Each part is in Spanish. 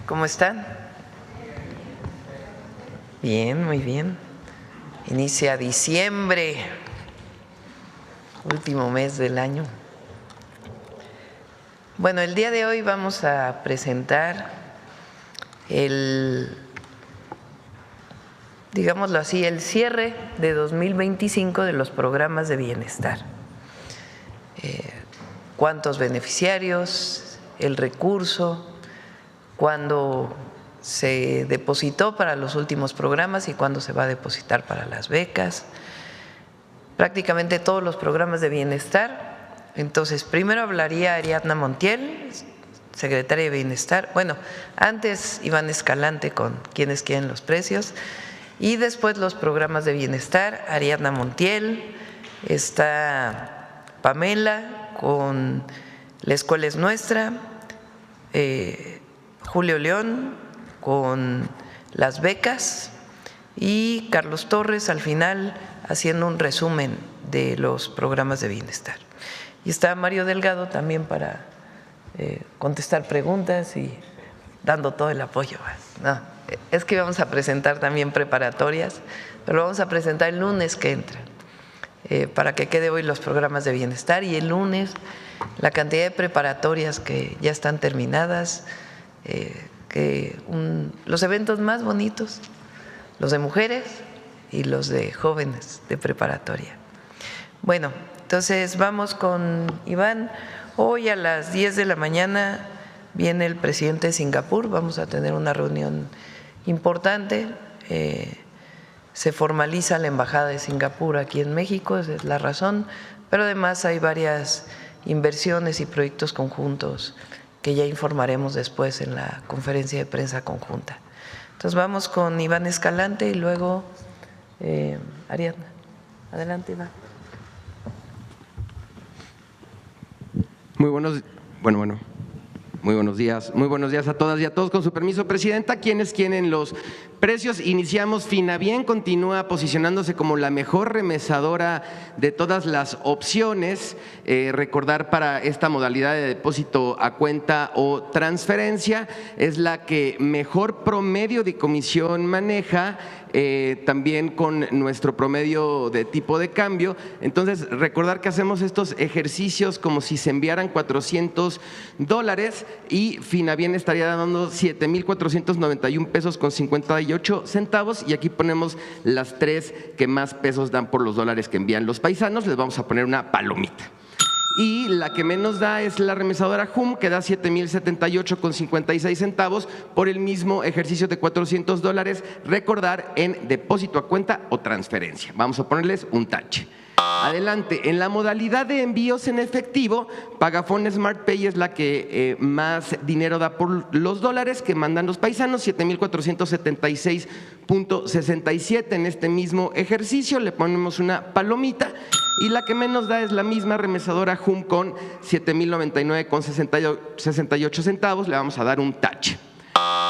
¿Cómo están? Bien, muy bien. Inicia diciembre, último mes del año. Bueno, el día de hoy vamos a presentar digámoslo así, el cierre de 2025 de los programas de bienestar. ¿Cuántos beneficiarios? El recurso, cuándo se depositó para los últimos programas y cuándo se va a depositar para las becas. Prácticamente todos los programas de bienestar. Entonces, primero hablaría Ariadna Montiel, secretaria de Bienestar. Bueno, antes Iván Escalante con quienes quieren los precios. Y después los programas de bienestar, Ariadna Montiel, está Pamela con La Escuela es Nuestra, Julio León con las becas y Carlos Torres al final haciendo un resumen de los programas de bienestar. Y está Mario Delgado también para contestar preguntas y dando todo el apoyo. No, es que vamos a presentar también preparatorias, pero lo vamos a presentar el lunes que entra, para que quede hoy los programas de bienestar y el lunes la cantidad de preparatorias que ya están terminadas, los eventos más bonitos, los de mujeres y los de jóvenes de preparatoria. Bueno, entonces vamos con Iván. Hoy a las 10 de la mañana viene el presidente de Singapur, vamos a tener una reunión importante, se formaliza la embajada de Singapur aquí en México, esa es la razón, pero además hay varias inversiones y proyectos conjuntos que ya informaremos después en la conferencia de prensa conjunta. Entonces vamos con Iván Escalante y luego Ariadna. Adelante, Iván. Muy buenos días a todas y a todos. Con su permiso, Presidenta, ¿quiénes quieren los precios? Iniciamos. Finabien continúa posicionándose como la mejor remesadora de todas las opciones. Recordar para esta modalidad de depósito a cuenta o transferencia es la que mejor promedio de comisión maneja, también con nuestro promedio de tipo de cambio. Entonces, recordar que hacemos estos ejercicios como si se enviaran $400 y Finabien estaría dando 7,491 pesos con 58 centavos y aquí ponemos las tres que más pesos dan por los dólares que envían los paisanos. Les vamos a poner una palomita. Y la que menos da es la remesadora HUM, que da 7,078 con 56 centavos por el mismo ejercicio de $400. Recordar en depósito a cuenta o transferencia. Vamos a ponerles un tache. Adelante, en la modalidad de envíos en efectivo, Pagafón Smart Pay es la que más dinero da por los dólares que mandan los paisanos, 7,476.67 en este mismo ejercicio, le ponemos una palomita. Y la que menos da es la misma remesadora HUM con 7,099,68 centavos, le vamos a dar un tache.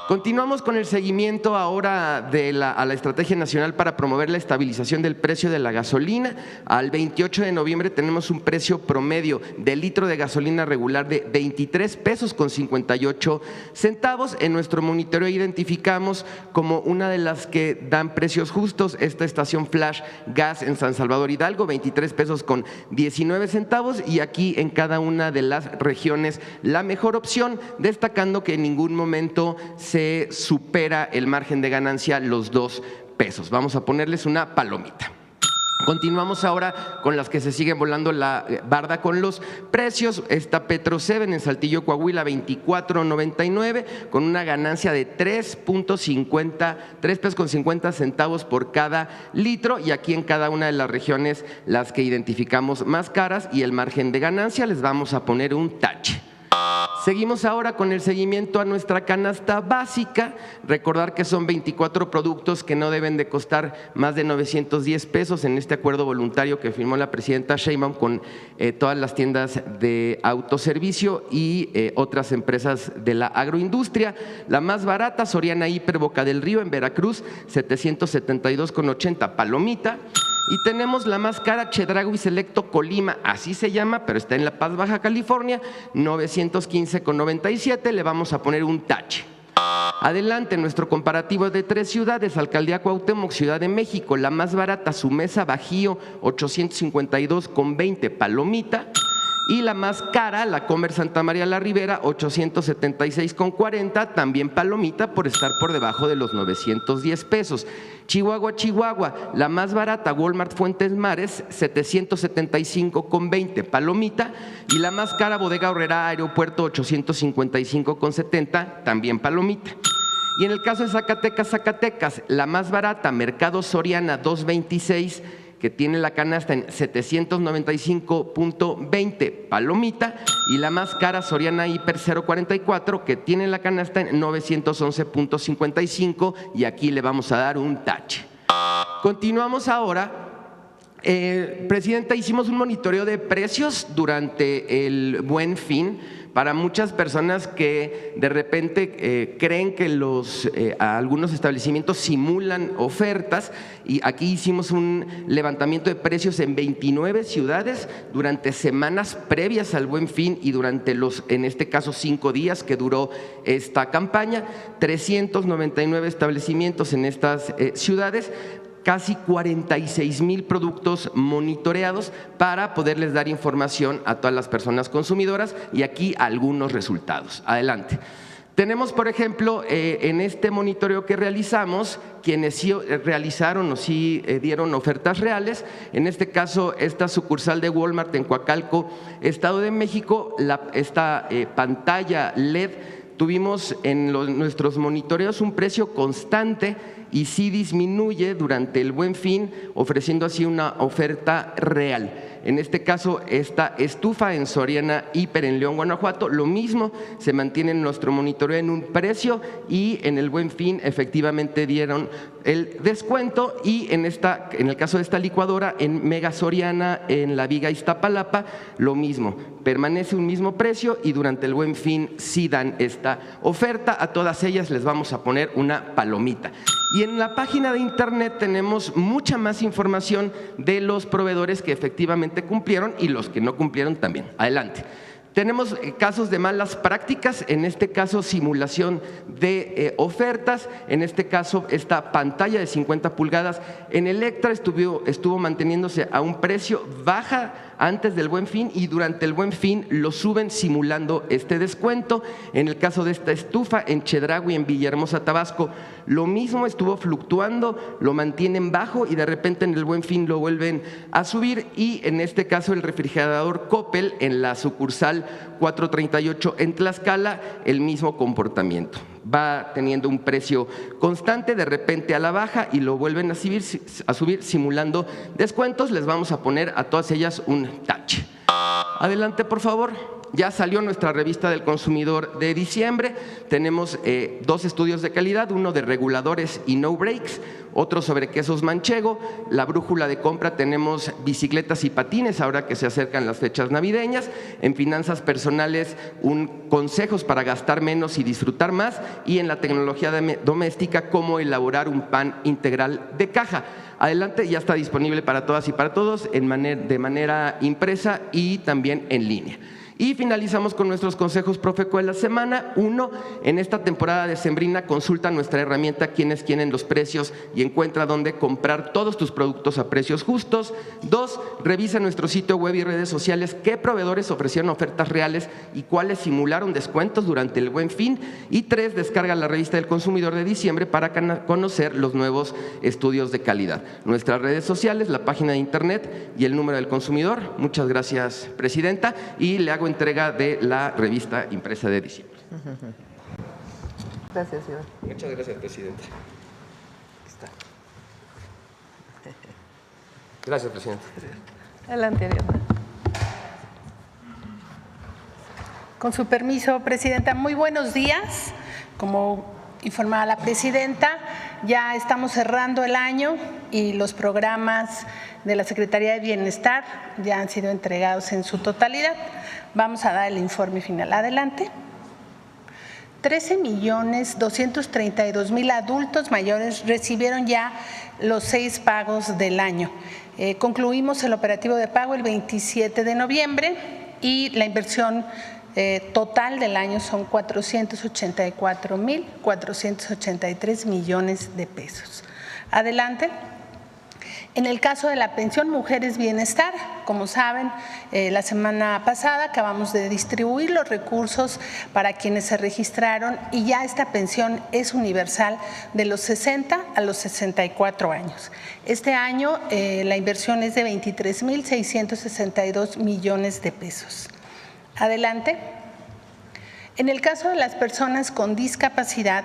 Continuamos con el seguimiento ahora a la Estrategia Nacional para promover la estabilización del precio de la gasolina. Al 28 de noviembre tenemos un precio promedio del litro de gasolina regular de 23 pesos con 58 centavos. En nuestro monitoreo identificamos como una de las que dan precios justos esta estación Flash Gas en San Salvador Hidalgo, 23 pesos con 19 centavos y aquí en cada una de las regiones la mejor opción, destacando que en ningún momento se supera el margen de ganancia los 2 pesos. Vamos a ponerles una palomita. Continuamos ahora con las que se siguen volando la barda con los precios. Está Petro 7 en Saltillo, Coahuila, 24.99 con una ganancia de 3 pesos con 50 centavos por cada litro y aquí en cada una de las regiones las que identificamos más caras y el margen de ganancia les vamos a poner un tache. Seguimos ahora con el seguimiento a nuestra canasta básica. Recordar que son 24 productos que no deben de costar más de 910 pesos en este acuerdo voluntario que firmó la presidenta Sheinbaum con todas las tiendas de autoservicio y otras empresas de la agroindustria. La más barata, Soriana Hiper Boca del Río en Veracruz, 772,80, palomita. Y tenemos la más cara, Chedraui Selecto Colima, así se llama, pero está en La Paz, Baja California, 915,97, le vamos a poner un tache. Adelante, nuestro comparativo de 3 ciudades: Alcaldía Cuauhtémoc, Ciudad de México, la más barata, Sumesa Bajío, 852,20, Palomita. Y la más cara, la Comer Santa María la Ribera, 876,40, también Palomita, por estar por debajo de los 910 pesos. Chihuahua, la más barata, Walmart Fuentes Mares, 775,20, Palomita. Y la más cara, Bodega Aurrerá Aeropuerto, 855,70, también Palomita. Y en el caso de Zacatecas, la más barata, Mercado Soriana, 226, que tiene la canasta en 795,20, Palomita. Y la más cara, Soriana Hiper 044, que tiene la canasta en 911,55, y aquí le vamos a dar un tache. Continuamos ahora. Presidenta, hicimos un monitoreo de precios durante el Buen Fin para muchas personas que de repente creen que algunos establecimientos simulan ofertas, y aquí hicimos un levantamiento de precios en 29 ciudades durante semanas previas al Buen Fin y durante en este caso 5 días que duró esta campaña. 399 establecimientos en estas ciudades, casi 46,000 productos monitoreados para poderles dar información a todas las personas consumidoras, y aquí algunos resultados. Adelante. Tenemos, por ejemplo, en este monitoreo que realizamos, quienes sí realizaron o sí dieron ofertas reales. En este caso, esta sucursal de Walmart en Coacalco, Estado de México, esta pantalla LED, tuvimos en nuestros monitoreos un precio constante y sí disminuye durante el Buen Fin, ofreciendo así una oferta real. En este caso, esta estufa en Soriana Hiper en León, Guanajuato, lo mismo, se mantiene en nuestro monitoreo en un precio, y en el Buen Fin efectivamente dieron el descuento. Y en el caso de esta licuadora en Mega Soriana en La Viga, Iztapalapa, lo mismo, permanece un mismo precio, y durante el Buen Fin sí dan esta oferta. A todas ellas les vamos a poner una palomita. Y en la página de internet tenemos mucha más información de los proveedores que efectivamente cumplieron y los que no cumplieron también. Adelante. Tenemos casos de malas prácticas, en este caso simulación de ofertas. En este caso, esta pantalla de 50 pulgadas en Electra estuvo manteniéndose a un precio baja antes del Buen Fin, y durante el Buen Fin lo suben simulando este descuento. En el caso de esta estufa en Chedraui, en Villahermosa, Tabasco, lo mismo, estuvo fluctuando, lo mantienen bajo y de repente en el Buen Fin lo vuelven a subir. Y en este caso el refrigerador Coppel en la sucursal 438 en Tlaxcala, el mismo comportamiento. Va teniendo un precio constante, de repente a la baja, y lo vuelven a subir simulando descuentos. Les vamos a poner a todas ellas un tache. Adelante, por favor. Ya salió nuestra revista del consumidor de diciembre. Tenemos 2 estudios de calidad, uno de reguladores y no breaks, otro sobre quesos manchego. La brújula de compra tenemos bicicletas y patines, ahora que se acercan las fechas navideñas. En finanzas personales, consejos para gastar menos y disfrutar más. Y en la tecnología doméstica, cómo elaborar un pan integral de caja. Adelante, ya está disponible para todas y para todos de manera impresa y también en línea. Y finalizamos con nuestros consejos Profeco de la semana. 1, en esta temporada decembrina consulta nuestra herramienta Quienes Quieren los Precios y encuentra dónde comprar todos tus productos a precios justos. 2, revisa nuestro sitio web y redes sociales qué proveedores ofrecieron ofertas reales y cuáles simularon descuentos durante el Buen Fin. Y 3, descarga la revista del consumidor de diciembre para conocer los nuevos estudios de calidad. Nuestras redes sociales, la página de internet y el número del consumidor. Muchas gracias, presidenta, y le hago entrega de la revista impresa de diciembre. Gracias, Iván. Muchas gracias, presidenta. Está. Gracias, presidenta. Adelante, Ariadna. Con su permiso, presidenta, muy buenos días. Como informaba la presidenta, ya estamos cerrando el año y los programas de la Secretaría de Bienestar ya han sido entregados en su totalidad. Vamos a dar el informe final. Adelante. 13,232,000 adultos mayores recibieron ya los 6 pagos del año. Concluimos el operativo de pago el 27 de noviembre y la inversión total del año son 484.483 millones de pesos. Adelante. En el caso de la pensión Mujeres Bienestar, como saben, la semana pasada acabamos de distribuir los recursos para quienes se registraron y ya esta pensión es universal de los 60 a los 64 años. Este año la inversión es de 23.662 millones de pesos. Adelante. En el caso de las personas con discapacidad,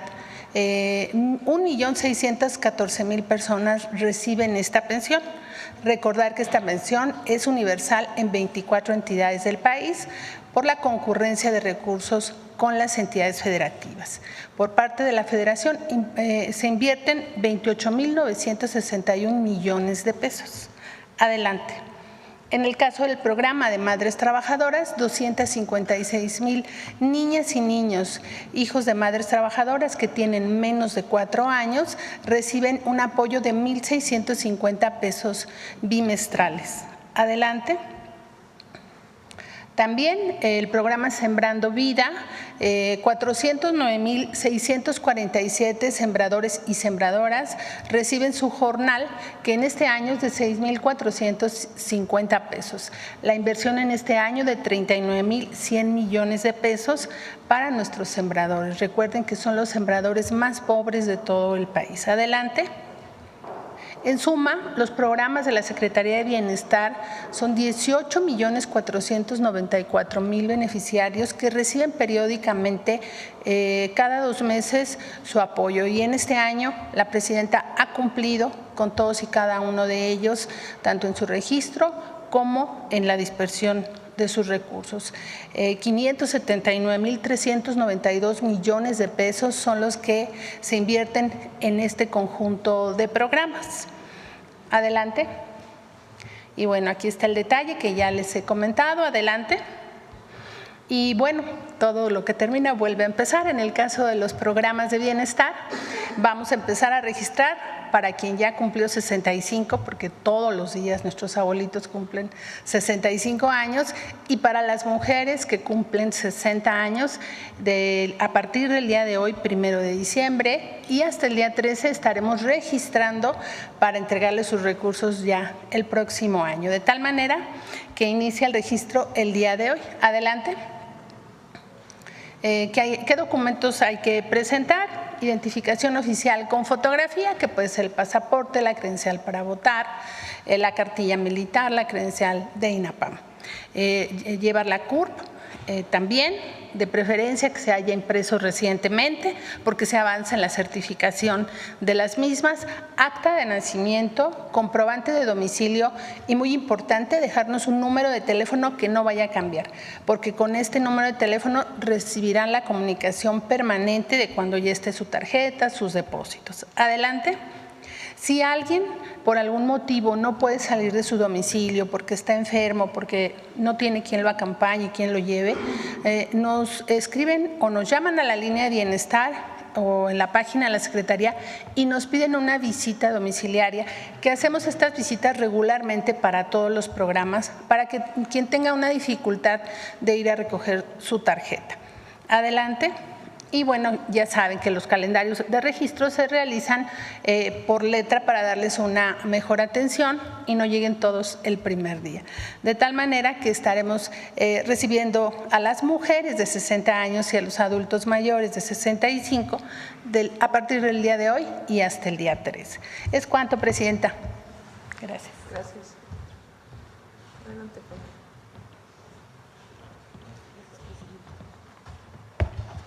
1.614.000 personas reciben esta pensión. Recordar que esta pensión es universal en 24 entidades del país por la concurrencia de recursos con las entidades federativas. Por parte de la Federación se invierten 28.961 millones de pesos. Adelante. En el caso del programa de Madres Trabajadoras, 256.000 niñas y niños, hijos de madres trabajadoras que tienen menos de 4 años, reciben un apoyo de 1.650 pesos bimestrales. Adelante. También el programa Sembrando Vida, 409.647 sembradores y sembradoras reciben su jornal, que en este año es de 6.450 pesos. La inversión en este año de 39.100 millones de pesos para nuestros sembradores. Recuerden que son los sembradores más pobres de todo el país. Adelante. En suma, los programas de la Secretaría de Bienestar son 18.494.000 beneficiarios que reciben periódicamente cada 2 meses su apoyo, y en este año la presidenta ha cumplido con todos y cada uno de ellos, tanto en su registro como en la dispersión de sus recursos. 579.392 millones de pesos son los que se invierten en este conjunto de programas. Adelante. Y bueno, aquí está el detalle que ya les he comentado. Adelante. Y bueno, todo lo que termina vuelve a empezar. En el caso de los programas de bienestar, vamos a empezar a registrar para quien ya cumplió 65, porque todos los días nuestros abuelitos cumplen 65 años, y para las mujeres que cumplen 60 años, a partir del día de hoy, 1 de diciembre, y hasta el día 13 estaremos registrando para entregarles sus recursos ya el próximo año, de tal manera que inicia el registro el día de hoy. Adelante. ¿Qué documentos hay que presentar? Identificación oficial con fotografía, que puede ser el pasaporte, la credencial para votar, la cartilla militar, la credencial de INAPAM. Llevar la CURP también, de preferencia que se haya impreso recientemente, porque se avanza en la certificación de las mismas, acta de nacimiento, comprobante de domicilio y, muy importante, dejarnos un número de teléfono que no vaya a cambiar, porque con este número de teléfono recibirán la comunicación permanente de cuando ya esté su tarjeta, sus depósitos. Adelante. Si alguien por algún motivo no puede salir de su domicilio porque está enfermo, porque no tiene quien lo acompañe y quien lo lleve, nos escriben o nos llaman a la línea de bienestar o en la página de la Secretaría y nos piden una visita domiciliaria, que hacemos estas visitas regularmente para todos los programas, para que quien tenga una dificultad de ir a recoger su tarjeta. Adelante. Y bueno, ya saben que los calendarios de registro se realizan por letra para darles una mejor atención y no lleguen todos el primer día. De tal manera que estaremos recibiendo a las mujeres de 60 años y a los adultos mayores de 65 a partir del día de hoy y hasta el día 13. Es cuanto, Presidenta. Gracias. Gracias.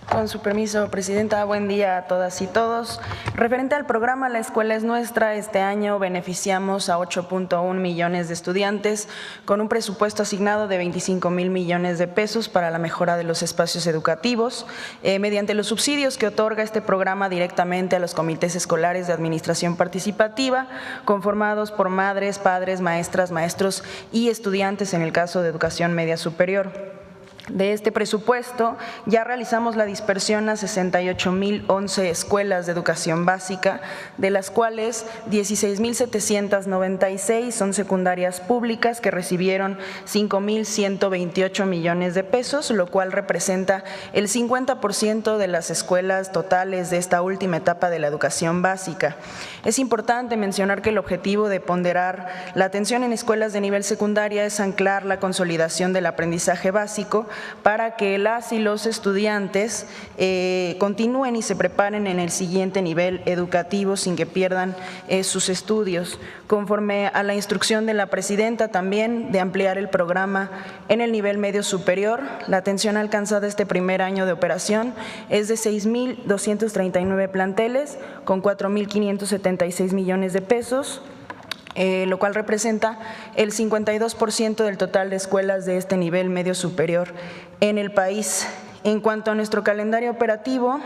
Con su permiso, Presidenta, buen día a todas y todos. Referente al programa La Escuela es Nuestra, este año beneficiamos a 8.1 millones de estudiantes con un presupuesto asignado de 25.000 millones de pesos para la mejora de los espacios educativos, mediante los subsidios que otorga este programa directamente a los comités escolares de administración participativa, conformados por madres, padres, maestras, maestros y estudiantes en el caso de educación media superior. De este presupuesto ya realizamos la dispersión a 68,011 escuelas de educación básica, de las cuales 16,796 son secundarias públicas que recibieron 5,128 millones de pesos, lo cual representa el 50% de las escuelas totales de esta última etapa de la educación básica. Es importante mencionar que el objetivo de ponderar la atención en escuelas de nivel secundaria es anclar la consolidación del aprendizaje básico para que las y los estudiantes continúen y se preparen en el siguiente nivel educativo sin que pierdan sus estudios. Conforme a la instrucción de la presidenta también de ampliar el programa en el nivel medio superior, la atención alcanzada este primer año de operación es de 6,239 planteles con 4,576 millones de pesos, lo cual representa el 52% del total de escuelas de este nivel medio superior en el país. En cuanto a nuestro calendario operativo,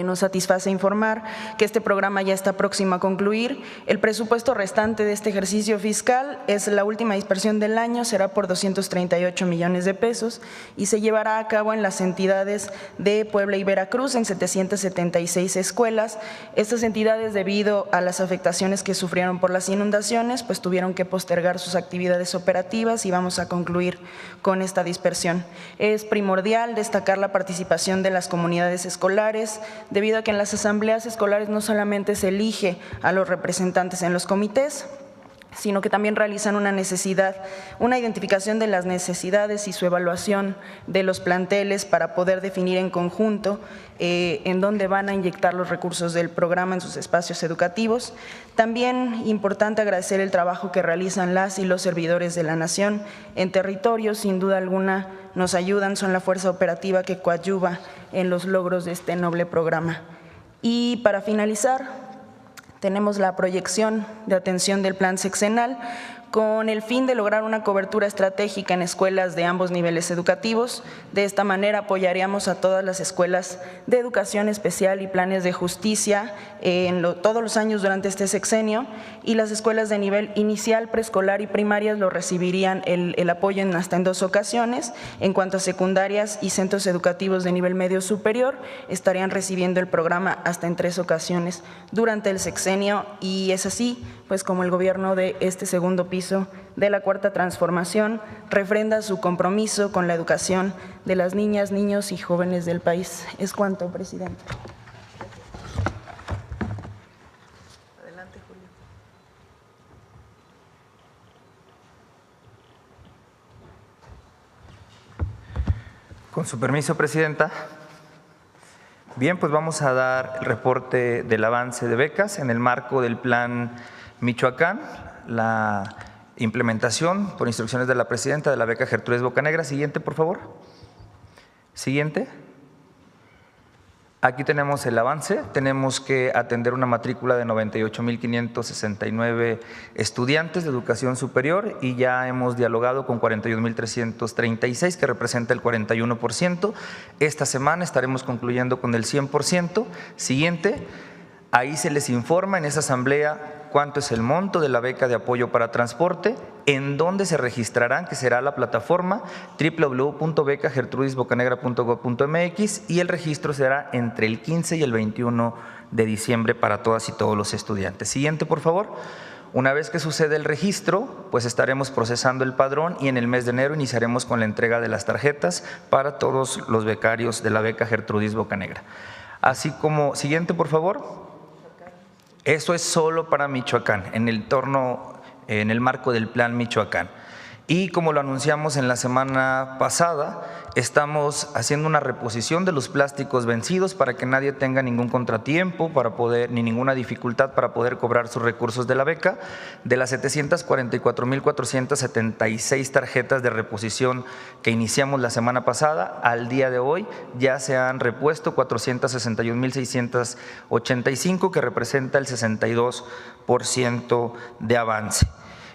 nos satisface informar que este programa ya está próximo a concluir. El presupuesto restante de este ejercicio fiscal es la última dispersión del año, será por 238 millones de pesos y se llevará a cabo en las entidades de Puebla y Veracruz en 776 escuelas. Estas entidades, debido a las afectaciones que sufrieron por las inundaciones, pues tuvieron que postergar sus actividades operativas y vamos a concluir con esta dispersión. Es primordial destacar la participación de las comunidades escolares, debido a que en las asambleas escolares no solamente se elige a los representantes en los comités, sino que también realizan una identificación de las necesidades y su evaluación de los planteles para poder definir en conjunto en dónde van a inyectar los recursos del programa en sus espacios educativos. También importante agradecer el trabajo que realizan las y los servidores de la Nación en territorio, sin duda alguna nos ayudan, son la fuerza operativa que coadyuva en los logros de este noble programa. Y para finalizar, tenemos la proyección de atención del plan sexenal con el fin de lograr una cobertura estratégica en escuelas de ambos niveles educativos. De esta manera apoyaríamos a todas las escuelas de educación especial y planes de justicia todos los años durante este sexenio, y las escuelas de nivel inicial, preescolar y primarias lo recibirían el apoyo hasta en 2 ocasiones. En cuanto a secundarias y centros educativos de nivel medio superior, estarían recibiendo el programa hasta en 3 ocasiones durante el sexenio, y es así pues como el gobierno de este segundo piso de la Cuarta Transformación refrenda su compromiso con la educación de las niñas, niños y jóvenes del país. Es cuanto, presidente. Adelante, Julio. Con su permiso, presidenta. Bien, pues vamos a dar el reporte del avance de becas en el marco del Plan Michoacán, la implementación por instrucciones de la presidenta de la beca Gertrudis Bocanegra. Siguiente, por favor. Siguiente. Aquí tenemos el avance. Tenemos que atender una matrícula de 98,569 estudiantes de educación superior y ya hemos dialogado con 41,336, que representa el 41%. Esta semana estaremos concluyendo con el 100%. Siguiente. Ahí se les informa en esa asamblea cuánto es el monto de la beca de apoyo para transporte, en dónde se registrarán, que será la plataforma www.becagertrudisbocanegra.gov.mx, y el registro será entre el 15 y el 21 de diciembre para todas y todos los estudiantes. Siguiente, por favor. Una vez que sucede el registro, pues estaremos procesando el padrón y en el mes de enero iniciaremos con la entrega de las tarjetas para todos los becarios de la beca Gertrudis Bocanegra. Así como, siguiente, por favor. Eso es solo para Michoacán, en el marco del Plan Michoacán. Y como lo anunciamos en la semana pasada, estamos haciendo una reposición de los plásticos vencidos para que nadie tenga ningún contratiempo ni ninguna dificultad para poder cobrar sus recursos de la beca. De las 744,476 tarjetas de reposición que iniciamos la semana pasada, al día de hoy ya se han repuesto 461,685, que representa el 62% de avance.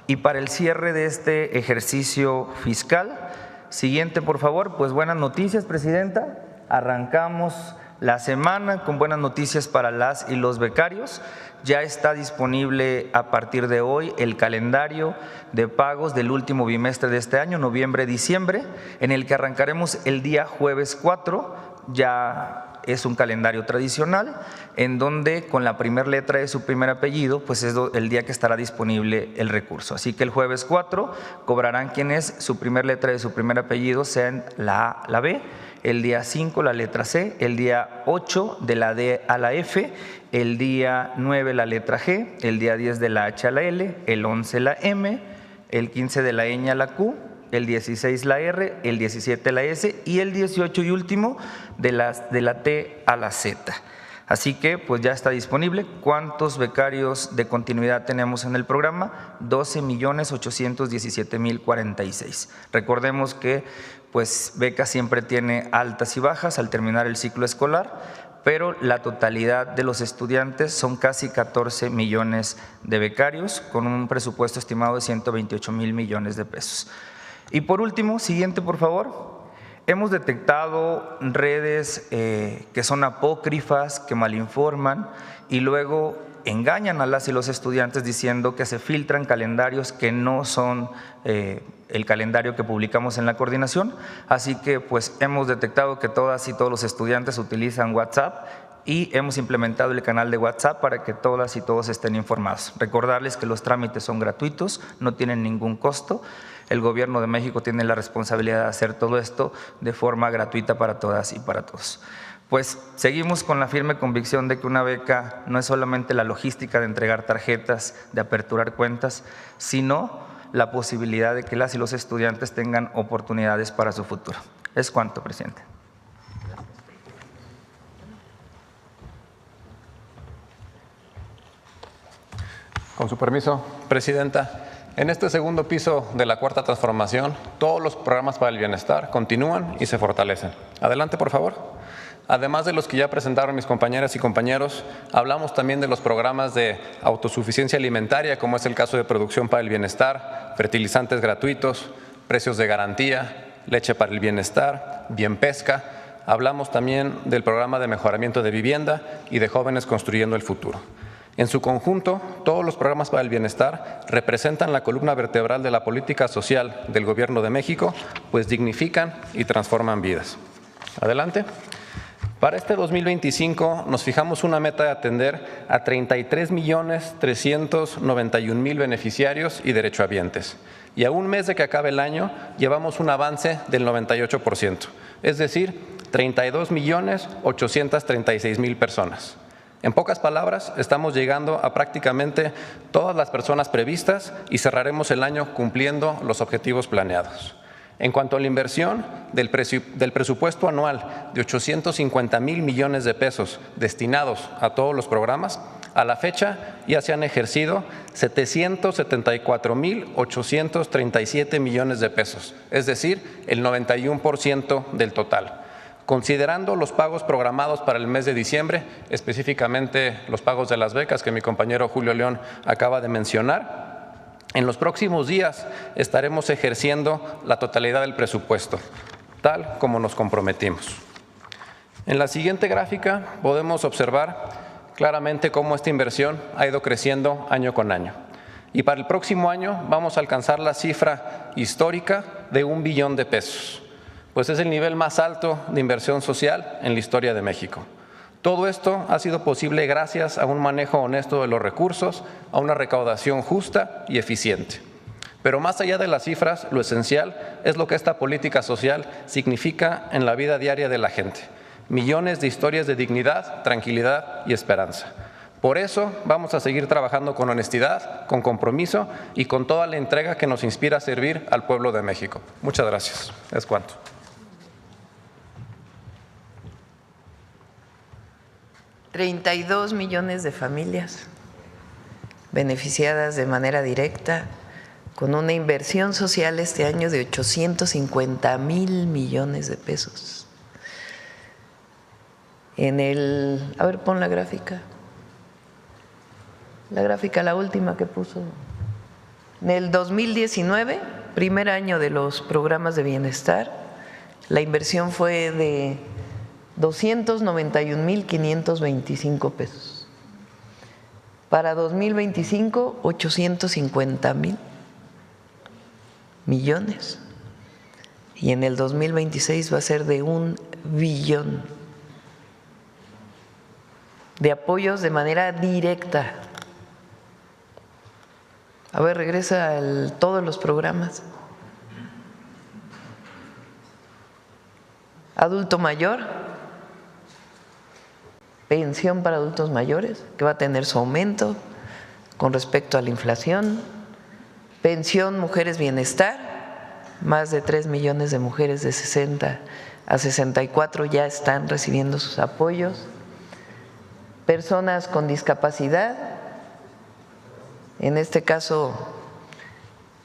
Y para el cierre de este ejercicio fiscal, siguiente, por favor, pues buenas noticias, presidenta. Arrancamos la semana con buenas noticias para las y los becarios. Ya está disponible a partir de hoy el calendario de pagos del último bimestre de este año, noviembre-diciembre, en el que arrancaremos el día jueves 4, ya es un calendario tradicional, en donde con la primera letra de su primer apellido, pues es el día que estará disponible el recurso. Así que el jueves 4 cobrarán quienes su primera letra de su primer apellido sean la A, la B, el día 5 la letra C, el día 8 de la D a la F, el día 9 la letra G, el día 10 de la H a la L, el 11 la M, el 15 de la ñ a la Q, el 16 la R, el 17 la S y el 18 y último de la T a la Z. Así que pues ya está disponible. ¿Cuántos becarios de continuidad tenemos en el programa? 12.817.046. Recordemos que pues beca siempre tiene altas y bajas al terminar el ciclo escolar, pero la totalidad de los estudiantes son casi 14 millones de becarios con un presupuesto estimado de 128,000 millones de pesos. Y por último, siguiente por favor, hemos detectado redes que son apócrifas, que malinforman y luego engañan a las y los estudiantes diciendo que se filtran calendarios que no son el calendario que publicamos en la coordinación. Así que pues hemos detectado que todas y todos los estudiantes utilizan WhatsApp y hemos implementado el canal de WhatsApp para que todas y todos estén informados. Recordarles que los trámites son gratuitos, no tienen ningún costo. El Gobierno de México tiene la responsabilidad de hacer todo esto de forma gratuita para todas y para todos. Pues seguimos con la firme convicción de que una beca no es solamente la logística de entregar tarjetas, de aperturar cuentas, sino la posibilidad de que las y los estudiantes tengan oportunidades para su futuro. Es cuanto, presidente. Con su permiso, presidenta. En este segundo piso de la Cuarta Transformación, todos los programas para el bienestar continúan y se fortalecen. Adelante, por favor. Además de los que ya presentaron mis compañeras y compañeros, hablamos también de los programas de autosuficiencia alimentaria, como es el caso de Producción para el Bienestar, fertilizantes gratuitos, precios de garantía, leche para el bienestar, Bien Pesca. Hablamos también del programa de mejoramiento de vivienda y de Jóvenes Construyendo el Futuro. En su conjunto, todos los programas para el bienestar representan la columna vertebral de la política social del Gobierno de México, pues dignifican y transforman vidas. Adelante. Para este 2025 nos fijamos una meta de atender a 33.391.000 beneficiarios y derechohabientes. Y a un mes de que acabe el año, llevamos un avance del 98%, es decir, 32.836.000 personas. En pocas palabras, estamos llegando a prácticamente todas las personas previstas y cerraremos el año cumpliendo los objetivos planeados. En cuanto a la inversión del presupuesto anual de 850,000 millones de pesos destinados a todos los programas, a la fecha ya se han ejercido 774,837 millones de pesos, es decir, el 91% del total. Considerando los pagos programados para el mes de diciembre, específicamente los pagos de las becas que mi compañero Julio León acaba de mencionar, en los próximos días estaremos ejerciendo la totalidad del presupuesto, tal como nos comprometimos. En la siguiente gráfica podemos observar claramente cómo esta inversión ha ido creciendo año con año. Y para el próximo año vamos a alcanzar la cifra histórica de 1 billón de pesos. Pues es el nivel más alto de inversión social en la historia de México. Todo esto ha sido posible gracias a un manejo honesto de los recursos, a una recaudación justa y eficiente. Pero más allá de las cifras, lo esencial es lo que esta política social significa en la vida diaria de la gente. Millones de historias de dignidad, tranquilidad y esperanza. Por eso vamos a seguir trabajando con honestidad, con compromiso y con toda la entrega que nos inspira a servir al pueblo de México. Muchas gracias. Es cuanto. 32 millones de familias beneficiadas de manera directa con una inversión social este año de 850,000 millones de pesos. A ver, pon la gráfica, la última que puso. En el 2019, primer año de los programas de bienestar, la inversión fue de 291,525 pesos. Para 2025, 850,000 millones. Y en el 2026 va a ser de 1 billón de apoyos de manera directa. A ver, regresa todos los programas. Adulto mayor, pensión para adultos mayores, que va a tener su aumento con respecto a la inflación. Pensión mujeres bienestar, más de 3 millones de mujeres de 60 a 64 ya están recibiendo sus apoyos. Personas con discapacidad, en este caso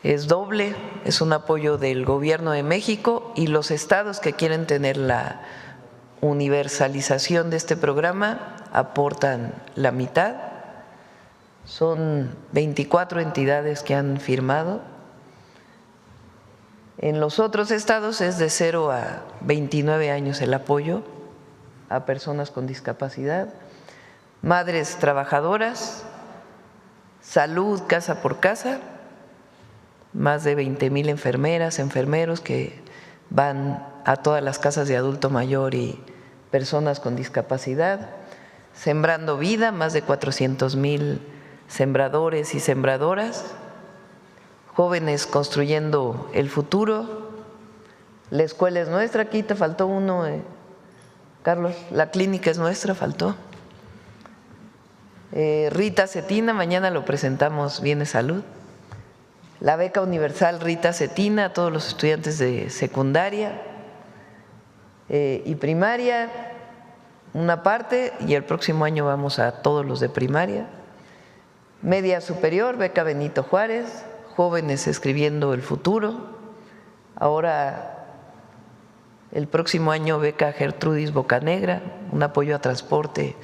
es doble, es un apoyo del Gobierno de México y los estados que quieren tener la universalización de este programa aportan la mitad. Son 24 entidades que han firmado. En los otros estados es de 0 a 29 años el apoyo a personas con discapacidad. Madres trabajadoras, salud casa por casa, más de 20,000 enfermeras, enfermeros que van a todas las casas de adulto mayor y personas con discapacidad. Sembrando vida, más de 400,000 sembradores y sembradoras. Jóvenes construyendo el futuro. La escuela es nuestra, aquí te faltó uno, Carlos, la clínica es nuestra, faltó. Rita Cetina, mañana lo presentamos, viene salud. La beca universal Rita Cetina a todos los estudiantes de secundaria y primaria, una parte, y el próximo año vamos a todos los de primaria. Media superior, beca Benito Juárez, jóvenes escribiendo el futuro. Ahora, el próximo año, beca Gertrudis Bocanegra, un apoyo a transporte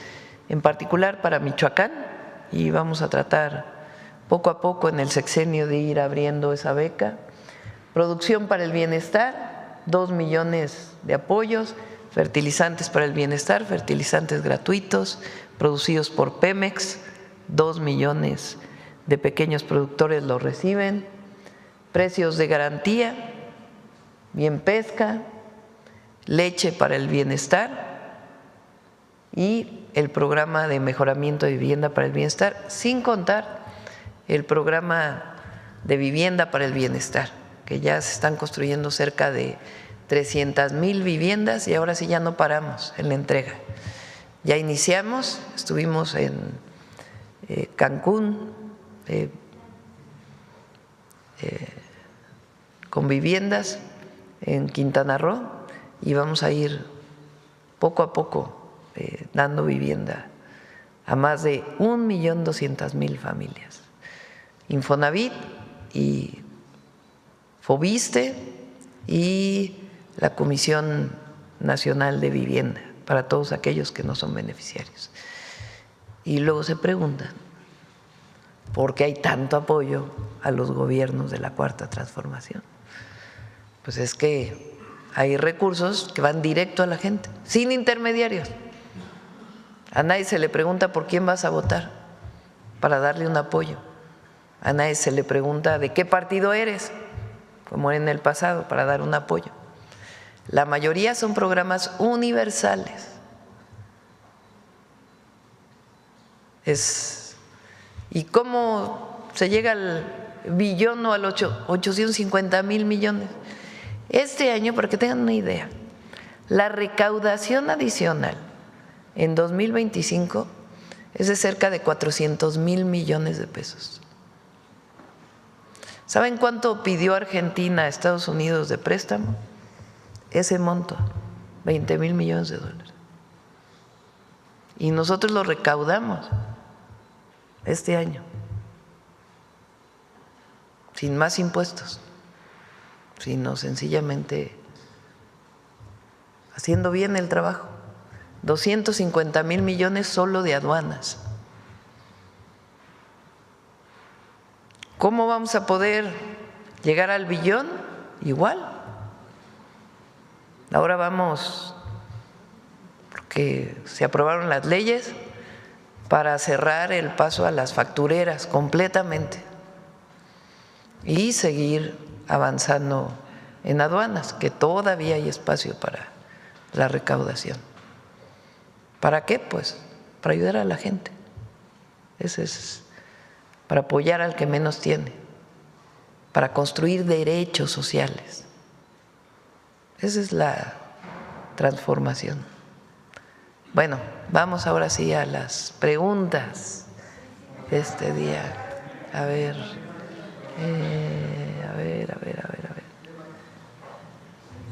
en particular para Michoacán, y vamos a tratar poco a poco en el sexenio de ir abriendo esa beca. Producción para el bienestar, 2 millones de apoyos. Fertilizantes para el bienestar, fertilizantes gratuitos producidos por Pemex, 2 millones de pequeños productores lo reciben. Precios de garantía, Bien Pesca, leche para el bienestar y el programa de mejoramiento de vivienda para el bienestar, sin contar el programa de vivienda para el bienestar, que ya se están construyendo cerca de 300,000 viviendas y ahora sí ya no paramos en la entrega. Ya iniciamos, estuvimos en Cancún con viviendas, en Quintana Roo, y vamos a ir poco a poco dando vivienda a más de 1,200,000 familias. Infonavit y Fobiste y la Comisión Nacional de Vivienda para todos aquellos que no son beneficiarios. Y luego se preguntan por qué hay tanto apoyo a los gobiernos de la Cuarta Transformación. Pues es que hay recursos que van directo a la gente, sin intermediarios. A nadie se le pregunta por quién vas a votar para darle un apoyo. A nadie se le pregunta de qué partido eres, como en el pasado, para dar un apoyo. La mayoría son programas universales. ¿Y cómo se llega al billón o a los 850,000 millones? Este año, para que tengan una idea, la recaudación adicional en 2025 es de cerca de 400,000 millones de pesos. ¿Saben cuánto pidió Argentina a Estados Unidos de préstamo? Ese monto, 20,000 millones de dólares. Y nosotros lo recaudamos este año, sin más impuestos, sino sencillamente haciendo bien el trabajo. 250,000 millones solo de aduanas. ¿Cómo vamos a poder llegar al billón? Igual. Ahora vamos que se aprobaron las leyes para cerrar el paso a las factureras completamente y seguir avanzando en aduanas, que todavía hay espacio para la recaudación. ¿Para qué? Pues para ayudar a la gente. Ese es para apoyar al que menos tiene, para construir derechos sociales. Esa es la transformación. Bueno, vamos ahora sí a las preguntas de este día. A ver.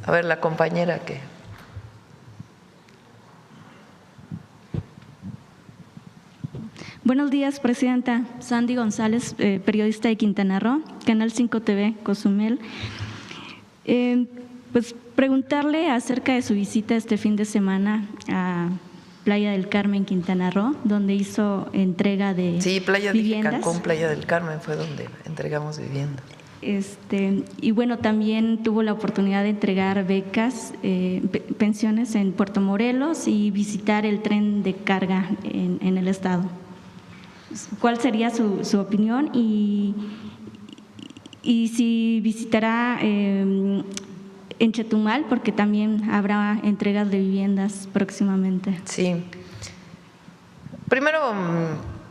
A ver, la compañera que… Buenos días, Presidenta. Sandy González, periodista de Quintana Roo, Canal 5 TV, Cozumel. Pues preguntarle acerca de su visita este fin de semana a Playa del Carmen, Quintana Roo, donde hizo entrega de Sí, Playa viviendas. de Cancún, Playa del Carmen fue donde entregamos viviendas. Y bueno, también tuvo la oportunidad de entregar becas, pensiones en Puerto Morelos y visitar el tren de carga en el estado. ¿Cuál sería su opinión y si visitará en Chetumal, porque también habrá entregas de viviendas próximamente? Sí. Primero,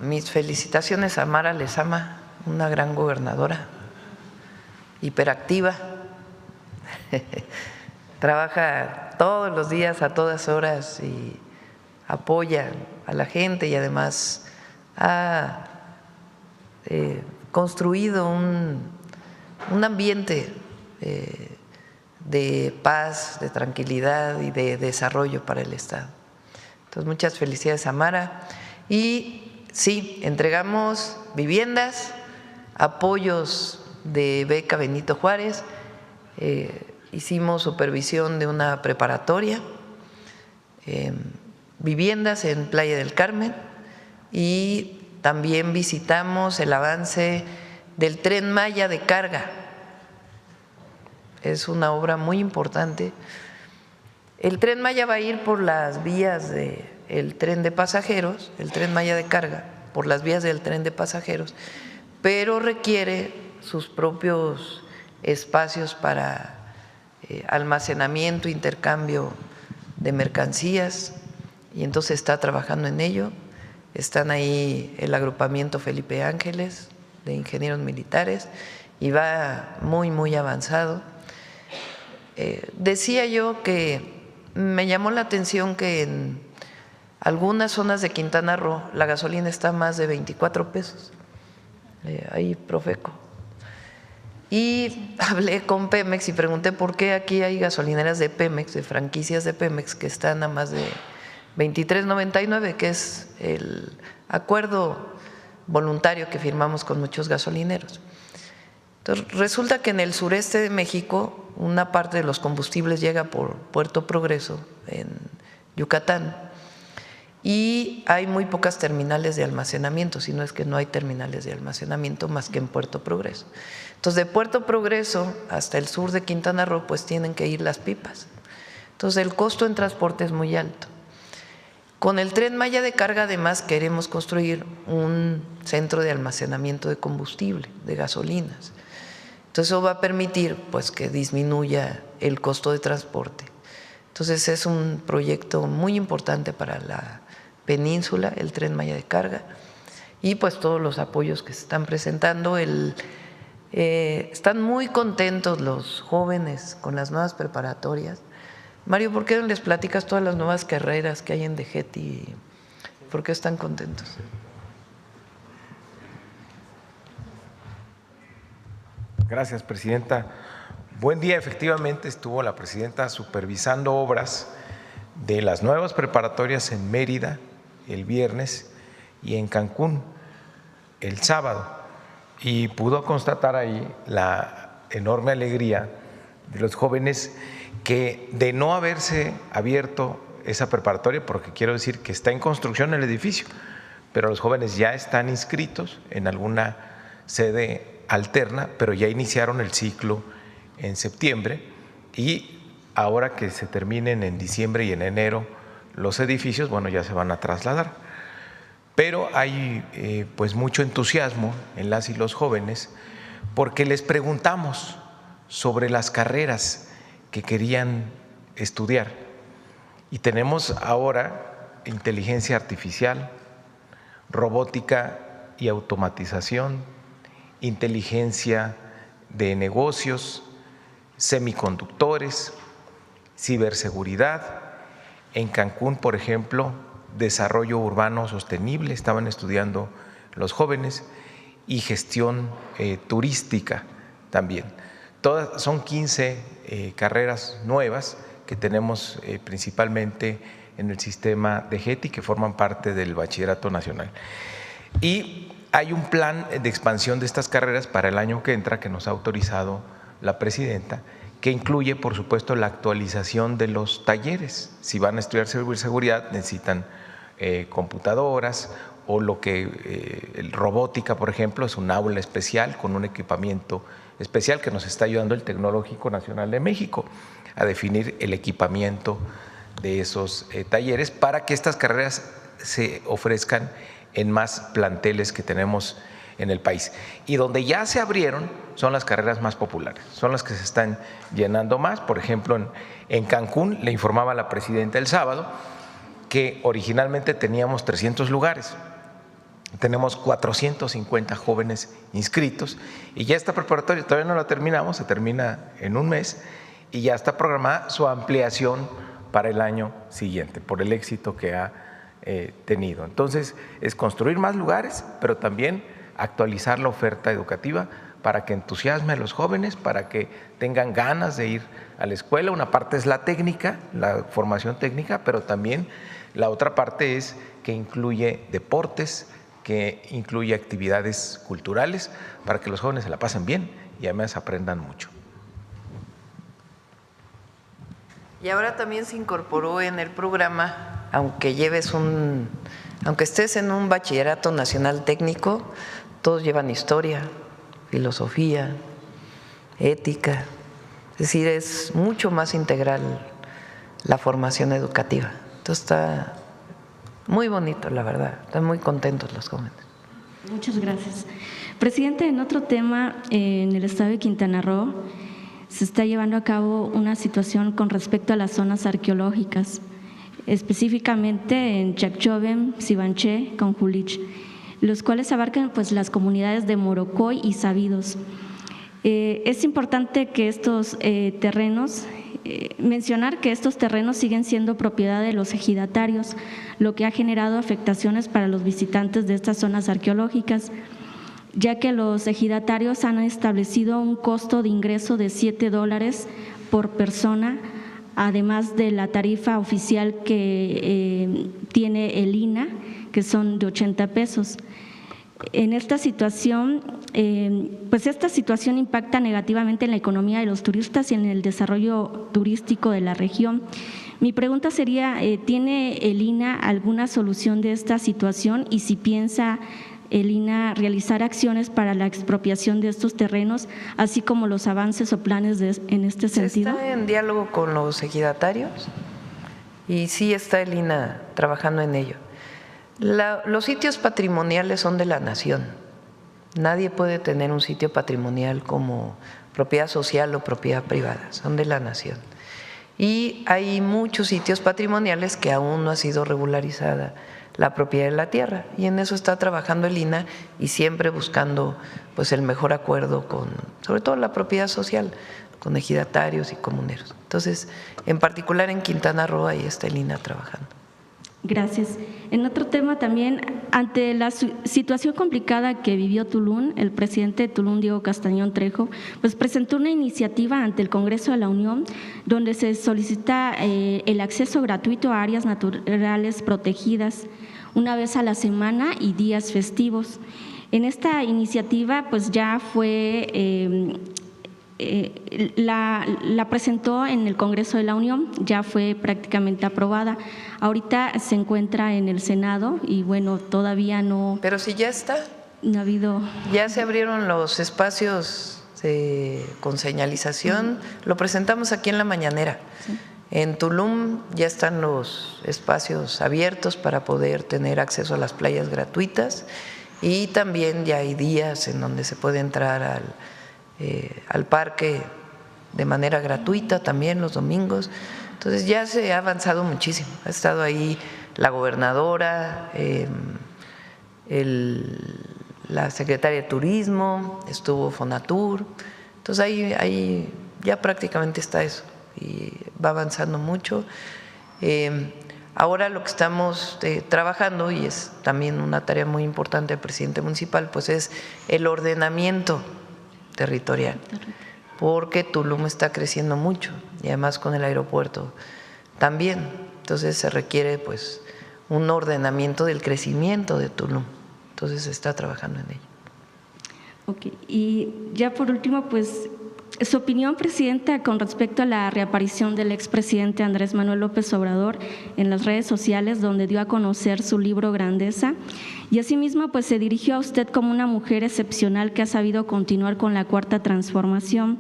mis felicitaciones a Mara Lezama, una gran gobernadora, hiperactiva. Trabaja todos los días, a todas horas, y apoya a la gente, y además ha construido un ambiente de paz, de tranquilidad y de desarrollo para el Estado. Entonces, muchas felicidades a Mara. Y sí, entregamos viviendas, apoyos de beca Benito Juárez, hicimos supervisión de una preparatoria, viviendas en Playa del Carmen, y también visitamos el avance del Tren Maya de carga. Es una obra muy importante. El Tren Maya va a ir por las vías del tren de pasajeros, el Tren Maya de carga, por las vías del tren de pasajeros, pero requiere sus propios espacios para almacenamiento, intercambio de mercancías, y entonces está trabajando en ello. Están ahí el agrupamiento Felipe Ángeles de ingenieros militares y va muy, muy avanzado. Decía yo que me llamó la atención que en algunas zonas de Quintana Roo la gasolina está más de 24 pesos, ahí Profeco. Y hablé con Pemex y pregunté por qué aquí hay gasolineras de Pemex, de franquicias de Pemex, que están a más de 23.99, que es el acuerdo voluntario que firmamos con muchos gasolineros. Entonces, resulta que en el sureste de México una parte de los combustibles llega por Puerto Progreso, en Yucatán, y hay muy pocas terminales de almacenamiento, si no es que no hay terminales de almacenamiento más que en Puerto Progreso. Entonces, de Puerto Progreso hasta el sur de Quintana Roo, pues tienen que ir las pipas. Entonces, el costo en transporte es muy alto. Con el Tren Maya de carga, además, queremos construir un centro de almacenamiento de combustible, de gasolinas. Entonces, eso va a permitir pues que disminuya el costo de transporte. Entonces, es un proyecto muy importante para la península, el Tren Maya de carga, y pues todos los apoyos que se están presentando. Están muy contentos los jóvenes con las nuevas preparatorias. Mario, ¿por qué no les platicas todas las nuevas carreras que hay en DGETI? ¿Por qué están contentos? Gracias, Presidenta. Buen día. Efectivamente, estuvo la Presidenta supervisando obras de las nuevas preparatorias en Mérida el viernes y en Cancún el sábado, y pudo constatar ahí la enorme alegría de los jóvenes que, de no haberse abierto esa preparatoria, porque quiero decir que está en construcción el edificio, pero los jóvenes ya están inscritos en alguna sede alterna, pero ya iniciaron el ciclo en septiembre, y ahora que se terminen en diciembre y en enero los edificios, bueno, ya se van a trasladar. Pero hay pues mucho entusiasmo en las y los jóvenes porque les preguntamos sobre las carreras que querían estudiar. Y tenemos ahora inteligencia artificial, robótica y automatización, inteligencia de negocios, semiconductores, ciberseguridad. En Cancún, por ejemplo, desarrollo urbano sostenible, estaban estudiando los jóvenes, y gestión turística también. Todas, son 15 carreras nuevas que tenemos principalmente en el sistema de GETI, que forman parte del Bachillerato Nacional. Y hay un plan de expansión de estas carreras para el año que entra que nos ha autorizado la presidenta, que incluye, por supuesto, la actualización de los talleres. Si van a estudiar ciberseguridad, necesitan computadoras, o lo que robótica, por ejemplo, es un aula especial con un equipamiento especial que nos está ayudando el Tecnológico Nacional de México a definir el equipamiento de esos talleres para que estas carreras se ofrezcan en más planteles que tenemos en el país. Y donde ya se abrieron son las carreras más populares, son las que se están llenando más. Por ejemplo, en Cancún, le informaba la presidenta el sábado que originalmente teníamos 300 lugares. Tenemos 450 jóvenes inscritos y ya está preparatoria, todavía no la terminamos, se termina en un mes y ya está programada su ampliación para el año siguiente por el éxito que ha tenido. Entonces, es construir más lugares, pero también actualizar la oferta educativa para que entusiasme a los jóvenes, para que tengan ganas de ir a la escuela. Una parte es la técnica, la formación técnica, pero también la otra parte es que incluye deportes, que incluye actividades culturales para que los jóvenes se la pasen bien y además aprendan mucho. Y ahora también se incorporó en el programa, aunque estés en un bachillerato nacional técnico, todos llevan historia, filosofía, ética, es decir, es mucho más integral la formación educativa. Entonces está muy bonito, la verdad. Están muy contentos los jóvenes. Muchas gracias. Presidente, en otro tema, en el estado de Quintana Roo se está llevando a cabo una situación con respecto a las zonas arqueológicas, específicamente en Chacchoven, Sibanché, Conjulich, los cuales abarcan pues las comunidades de Morocoy y Sabidos. Es importante que estos mencionar que estos terrenos siguen siendo propiedad de los ejidatarios, lo que ha generado afectaciones para los visitantes de estas zonas arqueológicas, ya que los ejidatarios han establecido un costo de ingreso de $7 por persona, además de la tarifa oficial que tiene el INAH, que son de 80 pesos. En esta situación, pues esta situación impacta negativamente en la economía de los turistas y en el desarrollo turístico de la región. Mi pregunta sería, ¿tiene el INAH alguna solución de esta situación y si piensa el INAH realizar acciones para la expropiación de estos terrenos, así como los avances o planes en este sentido? ¿Está en diálogo con los ejidatarios? Y sí está el INAH trabajando en ello. Los sitios patrimoniales son de la nación. Nadie puede tener un sitio patrimonial como propiedad social o propiedad privada, son de la nación. Y hay muchos sitios patrimoniales que aún no ha sido regularizada la propiedad de la tierra, y en eso está trabajando el INAH y siempre buscando pues el mejor acuerdo con, sobre todo la propiedad social, con ejidatarios y comuneros. Entonces, en particular en Quintana Roo, ahí está el INAH trabajando. Gracias. En otro tema también, ante la situación complicada que vivió Tulum, el presidente de Tulum, Diego Castañón Trejo, pues presentó una iniciativa ante el Congreso de la Unión donde se solicita el acceso gratuito a áreas naturales protegidas una vez a la semana y días festivos. En esta iniciativa pues ya fue la presentó en el Congreso de la Unión, ya fue prácticamente aprobada. Ahorita se encuentra en el Senado y bueno, todavía no… Pero si ya está. No ha habido… Ya se abrieron los espacios con señalización, lo presentamos aquí en la mañanera. Sí. En Tulum ya están los espacios abiertos para poder tener acceso a las playas gratuitas y también ya hay días en donde se puede entrar al parque de manera gratuita también los domingos. Entonces ya se ha avanzado muchísimo. Ha estado ahí la gobernadora, la secretaria de Turismo, estuvo Fonatur. Entonces ahí ya prácticamente está eso y va avanzando mucho. Ahora lo que estamos trabajando, y es también una tarea muy importante del presidente municipal, pues es el ordenamiento territorial, porque Tulum está creciendo mucho y además con el aeropuerto también. Entonces se requiere pues un ordenamiento del crecimiento de Tulum. Entonces se está trabajando en ello. Ok, y ya por último, pues su opinión, Presidenta, con respecto a la reaparición del expresidente Andrés Manuel López Obrador en las redes sociales, donde dio a conocer su libro Grandeza, y asimismo pues se dirigió a usted como una mujer excepcional que ha sabido continuar con la Cuarta Transformación.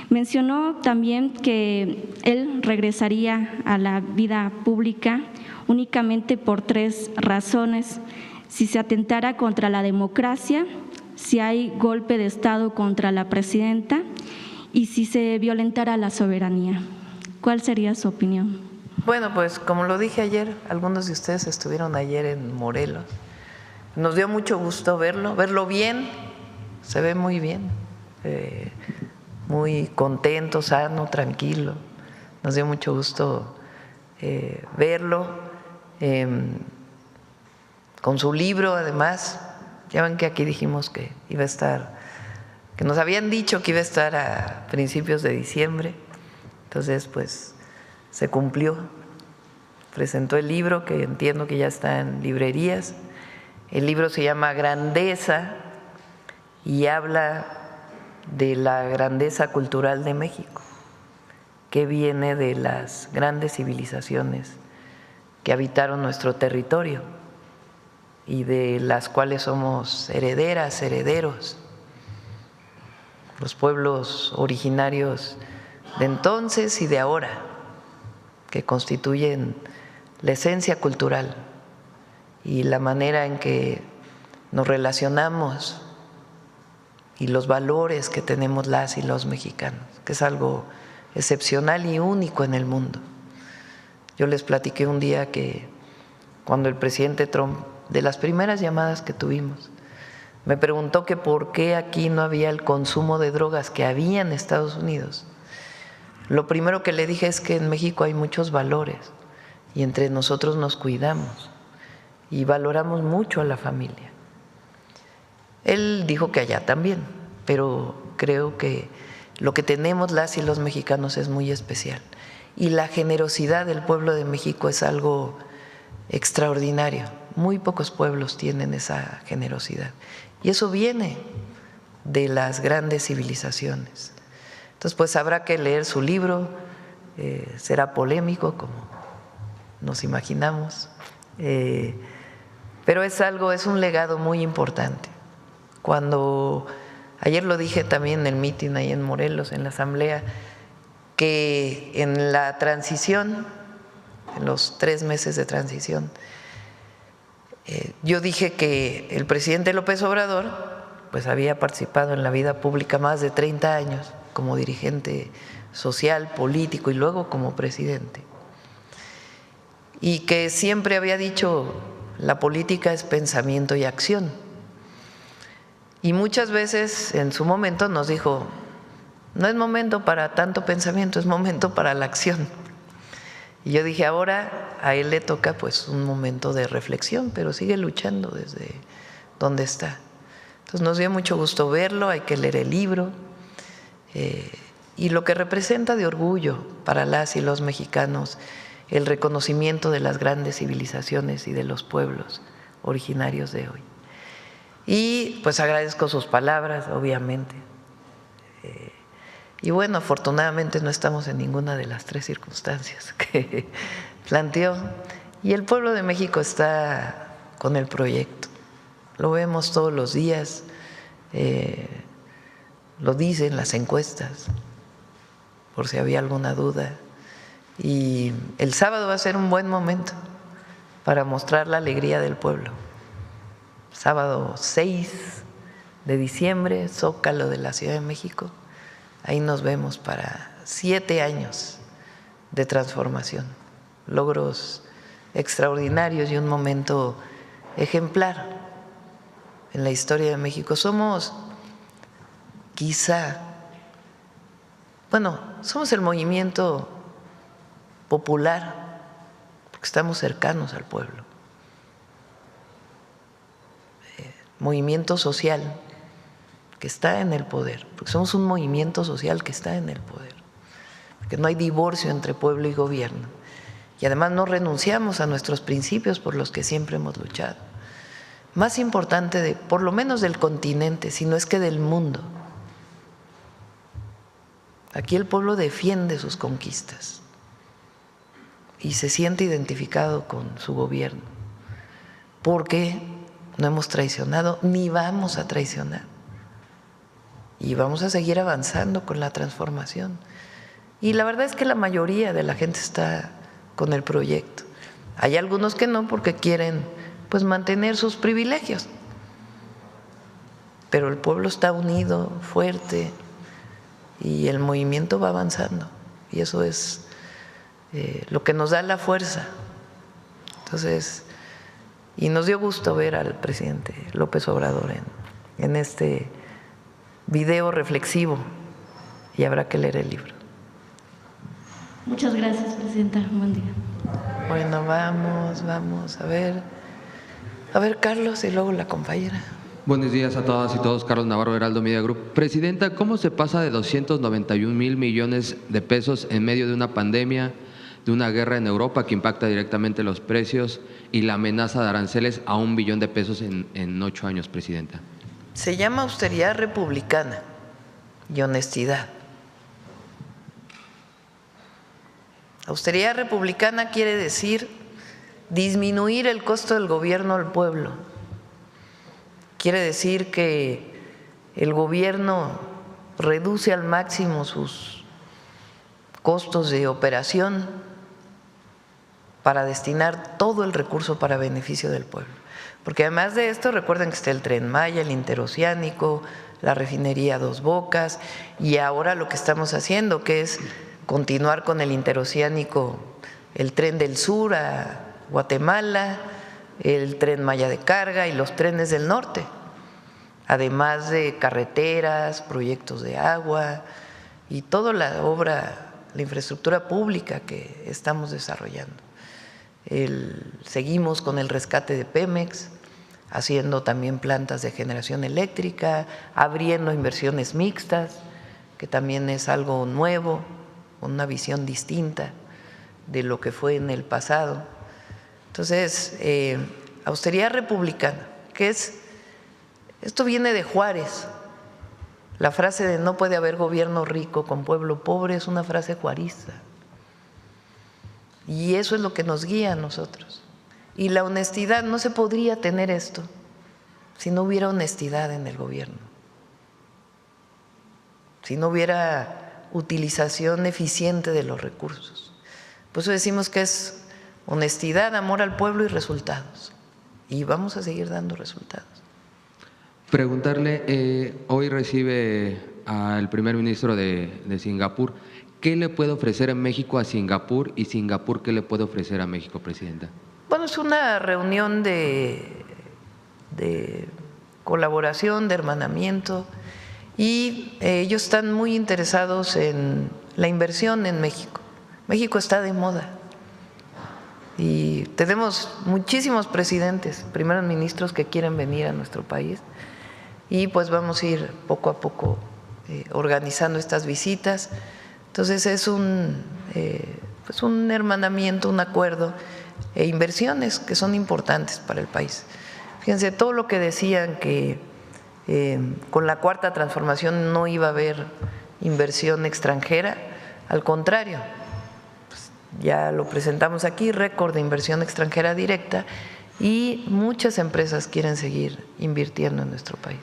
Mencionó también que él regresaría a la vida pública únicamente por 3 razones: si se atentara contra la democracia, si hay golpe de Estado contra la presidenta y si se violentara la soberanía. ¿Cuál sería su opinión? Bueno, pues como lo dije ayer, algunos de ustedes estuvieron ayer en Morelos. Nos dio mucho gusto verlo bien, se ve muy bien, muy contento, sano, tranquilo. Nos dio mucho gusto verlo, con su libro además. Ya ven que aquí dijimos que iba a estar, que nos habían dicho que iba a estar a principios de diciembre, entonces pues se cumplió. Presentó el libro, que entiendo que ya está en librerías. El libro se llama Grandeza y habla de la grandeza cultural de México, que viene de las grandes civilizaciones que habitaron nuestro territorio y de las cuales somos herederas, herederos. Los pueblos originarios de entonces y de ahora, que constituyen la esencia cultural y la manera en que nos relacionamos y los valores que tenemos las y los mexicanos, que es algo excepcional y único en el mundo. Yo les platiqué un día que cuando el presidente Trump, de las primeras llamadas que tuvimos, me preguntó que por qué aquí no había el consumo de drogas que había en Estados Unidos. Lo primero que le dije es que en México hay muchos valores y entre nosotros nos cuidamos y valoramos mucho a la familia. Él dijo que allá también, pero creo que lo que tenemos las y los mexicanos es muy especial. Y la generosidad del pueblo de México es algo extraordinario. Muy pocos pueblos tienen esa generosidad. Y eso viene de las grandes civilizaciones. Entonces, pues habrá que leer su libro, será polémico, como nos imaginamos, pero es un legado muy importante. Cuando, ayer lo dije también en el mitin ahí en Morelos, en la asamblea, que en la transición, en los 3 meses de transición, yo dije que el presidente López Obrador pues había participado en la vida pública más de 30 años como dirigente social, político y luego como presidente, y que siempre había dicho la política es pensamiento y acción, y muchas veces en su momento nos dijo no es momento para tanto pensamiento, es momento para la acción. Y yo dije, ahora a él le toca pues un momento de reflexión, pero sigue luchando desde donde está. Entonces nos dio mucho gusto verlo, hay que leer el libro, y lo que representa de orgullo para las y los mexicanos, el reconocimiento de las grandes civilizaciones y de los pueblos originarios de hoy. Y pues agradezco sus palabras, obviamente. Y bueno, afortunadamente no estamos en ninguna de las 3 circunstancias que planteó. Y el pueblo de México está con el proyecto. Lo vemos todos los días, lo dicen las encuestas, por si había alguna duda. Y el sábado va a ser un buen momento para mostrar la alegría del pueblo. Sábado 6 de diciembre, Zócalo de la Ciudad de México. Ahí nos vemos para 7 años de transformación, logros extraordinarios y un momento ejemplar en la historia de México. Somos somos el movimiento popular porque estamos cercanos al pueblo. Movimiento social que está en el poder, porque somos un movimiento social que está en el poder, porque no hay divorcio entre pueblo y gobierno, y además no renunciamos a nuestros principios por los que siempre hemos luchado. Más importante por lo menos del continente, si no es que del mundo. Aquí el pueblo defiende sus conquistas y se siente identificado con su gobierno, porque no hemos traicionado ni vamos a traicionar. Y vamos a seguir avanzando con la transformación. Y la verdad es que la mayoría de la gente está con el proyecto. Hay algunos que no, porque quieren mantener sus privilegios. Pero el pueblo está unido, fuerte, y el movimiento va avanzando. Y eso es lo que nos da la fuerza. Entonces, y nos dio gusto ver al presidente López Obrador en este video reflexivo, y habrá que leer el libro. Muchas gracias, presidenta. Buen día. Bueno, vamos a ver. A ver, Carlos, y luego la compañera. Buenos días a todas y todos. Carlos Navarro, Heraldo Media Group. Presidenta, ¿cómo se pasa de 291,000 millones de pesos en medio de una pandemia, de una guerra en Europa que impacta directamente los precios y la amenaza de aranceles a 1 billón de pesos en 8 años, presidenta? Se llama austeridad republicana y honestidad. Austeridad republicana quiere decir disminuir el costo del gobierno al pueblo. Quiere decir que el gobierno reduce al máximo sus costos de operación para destinar todo el recurso para beneficio del pueblo. Porque además de esto, recuerden que está el Tren Maya, el interoceánico, la refinería Dos Bocas, y ahora lo que estamos haciendo, que es continuar con el interoceánico, el Tren del Sur a Guatemala, el Tren Maya de carga y los trenes del norte, además de carreteras, proyectos de agua y toda la obra, la infraestructura pública que estamos desarrollando. Seguimos con el rescate de Pemex, haciendo también plantas de generación eléctrica, abriendo inversiones mixtas, que también es algo nuevo, una visión distinta de lo que fue en el pasado. Entonces, austeridad republicana, esto viene de Juárez. La frase de no puede haber gobierno rico con pueblo pobre es una frase juarista. Y eso es lo que nos guía a nosotros. Y la honestidad, no se podría tener esto si no hubiera honestidad en el gobierno, si no hubiera utilización eficiente de los recursos. Por eso decimos que es honestidad, amor al pueblo y resultados. Y vamos a seguir dando resultados. Preguntarle, hoy recibe al primer ministro de Singapur. ¿Qué le puede ofrecer en México a Singapur y Singapur qué le puede ofrecer a México, presidenta? Bueno, es una reunión de colaboración, de hermanamiento, y ellos están muy interesados en la inversión en México. México está de moda y tenemos muchísimos presidentes, primeros ministros que quieren venir a nuestro país, y pues vamos a ir poco a poco organizando estas visitas. Entonces es un hermanamiento, un acuerdo e inversiones que son importantes para el país. Fíjense, todo lo que decían que con la cuarta transformación no iba a haber inversión extranjera, al contrario, pues ya lo presentamos aquí, récord de inversión extranjera directa, y muchas empresas quieren seguir invirtiendo en nuestro país.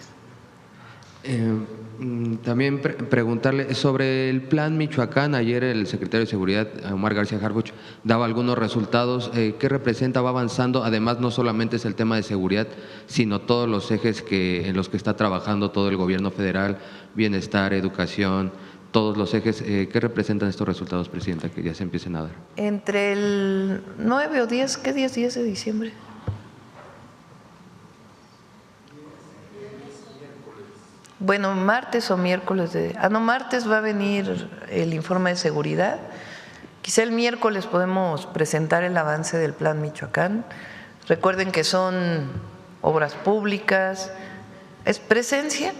También preguntarle sobre el plan Michoacán. Ayer el secretario de Seguridad, Omar García Harfuch, daba algunos resultados. ¿Qué representa? ¿Va avanzando? Además, no solamente es el tema de seguridad, sino todos los ejes en los que está trabajando todo el gobierno federal, bienestar, educación, todos los ejes. ¿Qué representan estos resultados, Presidenta, que ya se empiecen a dar? Entre el 9 o 10, ¿qué día es 10 de diciembre? Bueno, martes o miércoles martes va a venir el informe de seguridad. Quizá el miércoles podemos presentar el avance del Plan Michoacán. Recuerden que son obras públicas, es presencia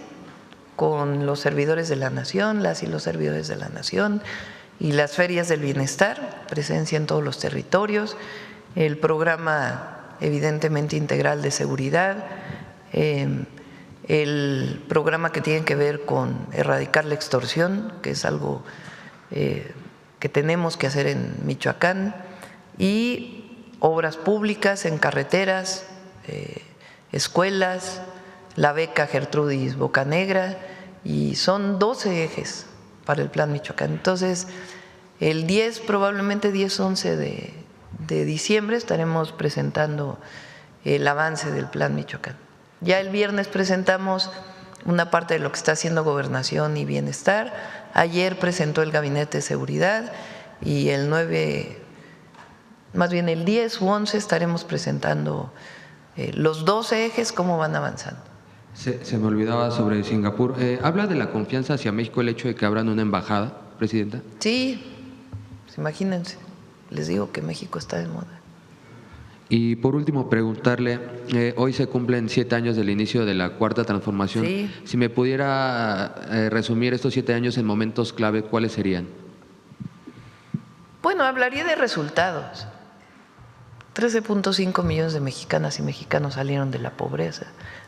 con los servidores de la nación, las y los servidores de la nación, y las ferias del bienestar, presencia en todos los territorios, el programa evidentemente integral de seguridad, el programa que tiene que ver con erradicar la extorsión, que es algo que tenemos que hacer en Michoacán, y obras públicas en carreteras, escuelas, la beca Gertrudis Bocanegra, y son 12 ejes para el Plan Michoacán. Entonces, el 10, probablemente 10-11 de diciembre estaremos presentando el avance del Plan Michoacán. Ya el viernes presentamos una parte de lo que está haciendo Gobernación y Bienestar. Ayer presentó el Gabinete de Seguridad y el 10 u 11 estaremos presentando los 12 ejes, cómo van avanzando. Se me olvidaba sobre Singapur. ¿Habla de la confianza hacia México el hecho de que abran una embajada, Presidenta? Sí, pues imagínense, les digo que México está de moda. Y por último, preguntarle, hoy se cumplen 7 años del inicio de la Cuarta Transformación. Sí. Si me pudiera resumir estos 7 años en momentos clave, ¿cuáles serían? Bueno, hablaría de resultados. 13.5 millones de mexicanas y mexicanos salieron de la pobreza,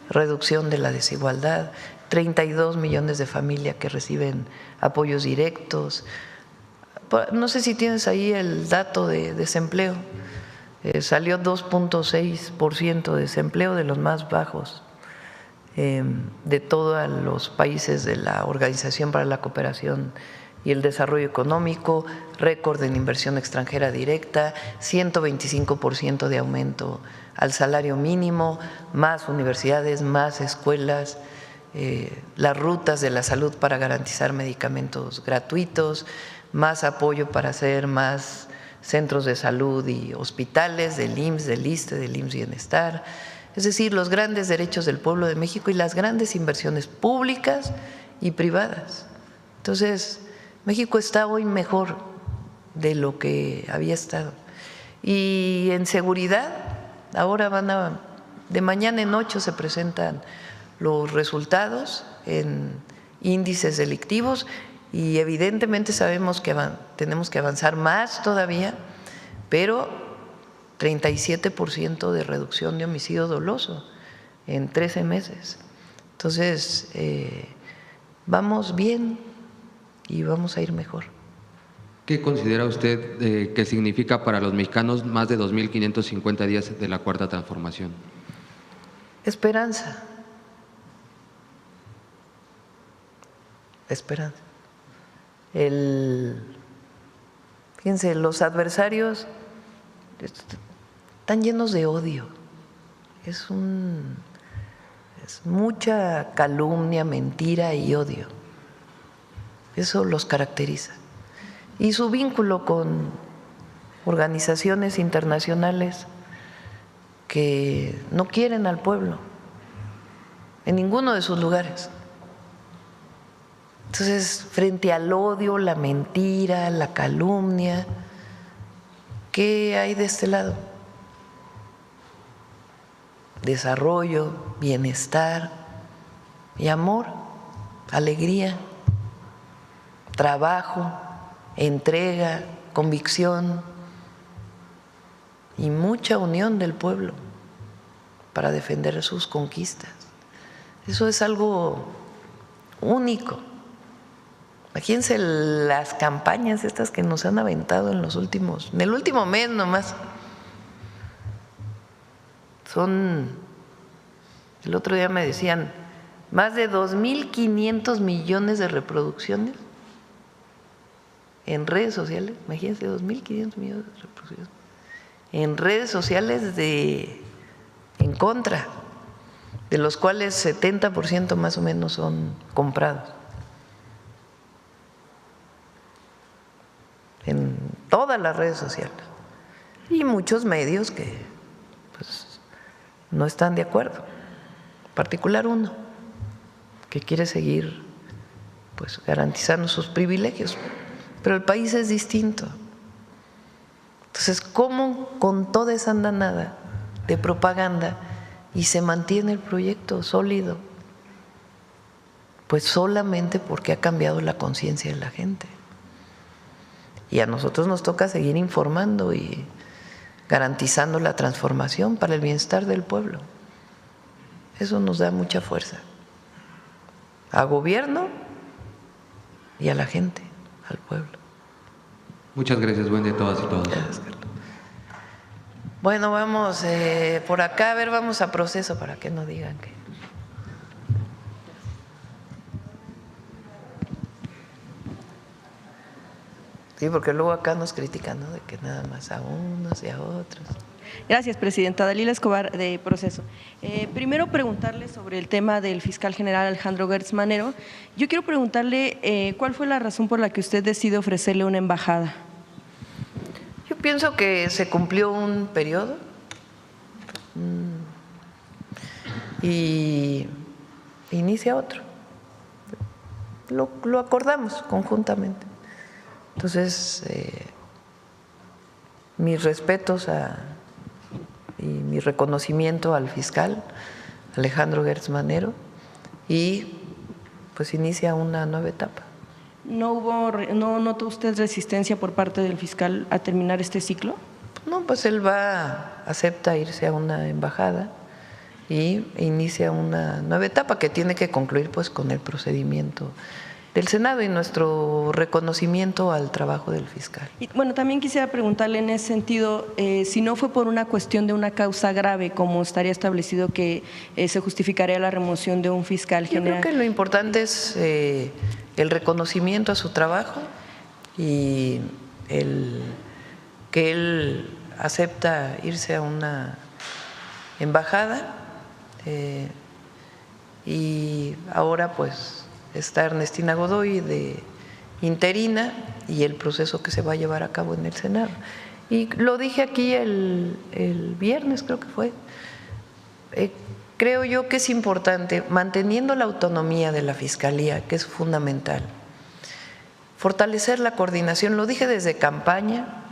reducción de la desigualdad, 32 millones de familias que reciben apoyos directos. No sé si tienes ahí el dato de desempleo. Salió 2.6% de desempleo, de los más bajos de todos los países de la Organización para la Cooperación y el Desarrollo Económico, récord en inversión extranjera directa, 125% de aumento al salario mínimo, más universidades, más escuelas, las rutas de la salud para garantizar medicamentos gratuitos, más apoyo para hacer más centros de salud y hospitales del IMSS, del ISSSTE, del IMSS Bienestar, es decir, los grandes derechos del pueblo de México y las grandes inversiones públicas y privadas. Entonces, México está hoy mejor de lo que había estado. Y en seguridad, ahora de mañana en 8 se presentan los resultados en índices delictivos. Y evidentemente sabemos que tenemos que avanzar más todavía, pero 37% de reducción de homicidio doloso en 13 meses. Entonces, vamos bien y vamos a ir mejor. ¿Qué considera usted que significa para los mexicanos más de 2.550 días de la Cuarta Transformación? Esperanza. Esperanza. Fíjense, los adversarios están llenos de odio, es mucha calumnia, mentira y odio, eso los caracteriza. Y su vínculo con organizaciones internacionales que no quieren al pueblo en ninguno de sus lugares. Entonces, frente al odio, la mentira, la calumnia, ¿qué hay de este lado? Desarrollo, bienestar y amor, alegría, trabajo, entrega, convicción y mucha unión del pueblo para defender sus conquistas. Eso es algo único. Imagínense las campañas estas que nos han aventado en el último mes nomás. El otro día me decían, más de 2.500 millones de reproducciones en redes sociales, imagínense, 2.500 millones de reproducciones en redes sociales en contra, de los cuales 70% más o menos son comprados. En todas las redes sociales. Y muchos medios que pues, no están de acuerdo, en particular uno, que quiere seguir pues, garantizando sus privilegios. Pero el país es distinto. Entonces, ¿cómo con toda esa andanada de propaganda y se mantiene el proyecto sólido? Pues solamente porque ha cambiado la conciencia de la gente. Y a nosotros nos toca seguir informando y garantizando la transformación para el bienestar del pueblo. Eso nos da mucha fuerza. Al gobierno y a la gente, al pueblo. Muchas gracias, buen día a todas y todos. Gracias, Carlos. Bueno, vamos por acá, a ver, vamos a proceso para que no digan que… Sí, porque luego acá nos critican, ¿no? De que nada más a unos y a otros. Gracias, presidenta. Dalila Escobar, de Proceso. Primero, preguntarle sobre el tema del fiscal general Alejandro Gertz Manero. Yo quiero preguntarle cuál fue la razón por la que usted decide ofrecerle una embajada. Yo pienso que se cumplió un periodo y inicia otro. Lo acordamos conjuntamente. Entonces, mis respetos y mi reconocimiento al fiscal Alejandro Gertz Manero, y pues inicia una nueva etapa. ¿No notó usted resistencia por parte del fiscal a terminar este ciclo? No, pues él acepta irse a una embajada y inicia una nueva etapa que tiene que concluir pues con el procedimiento del Senado y nuestro reconocimiento al trabajo del fiscal. Y bueno, también quisiera preguntarle en ese sentido, si no fue por una cuestión de una causa grave, como estaría establecido que se justificaría la remoción de un fiscal general. Yo creo que lo importante es el reconocimiento a su trabajo y que él acepta irse a una embajada y ahora pues está Ernestina Godoy de interina y el proceso que se va a llevar a cabo en el Senado. Y lo dije aquí el viernes, creo que fue. Creo yo que es importante, manteniendo la autonomía de la Fiscalía, que es fundamental, fortalecer la coordinación. Lo dije desde campaña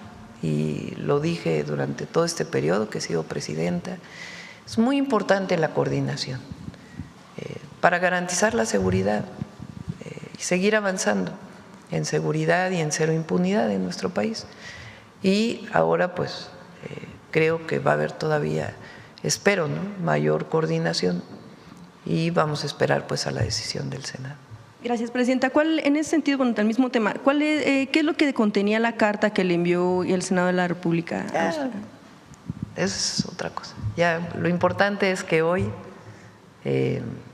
y lo dije durante todo este periodo que he sido presidenta. Es muy importante la coordinación para garantizar la seguridad y seguir avanzando en seguridad y en cero impunidad en nuestro país. Y ahora pues creo que va a haber todavía, espero, ¿no?, mayor coordinación y vamos a esperar pues a la decisión del Senado. Gracias, presidenta. En ese sentido, con el mismo tema, ¿qué es lo que contenía la carta que le envió el Senado de la República? Es otra cosa. Ya lo importante es que hoy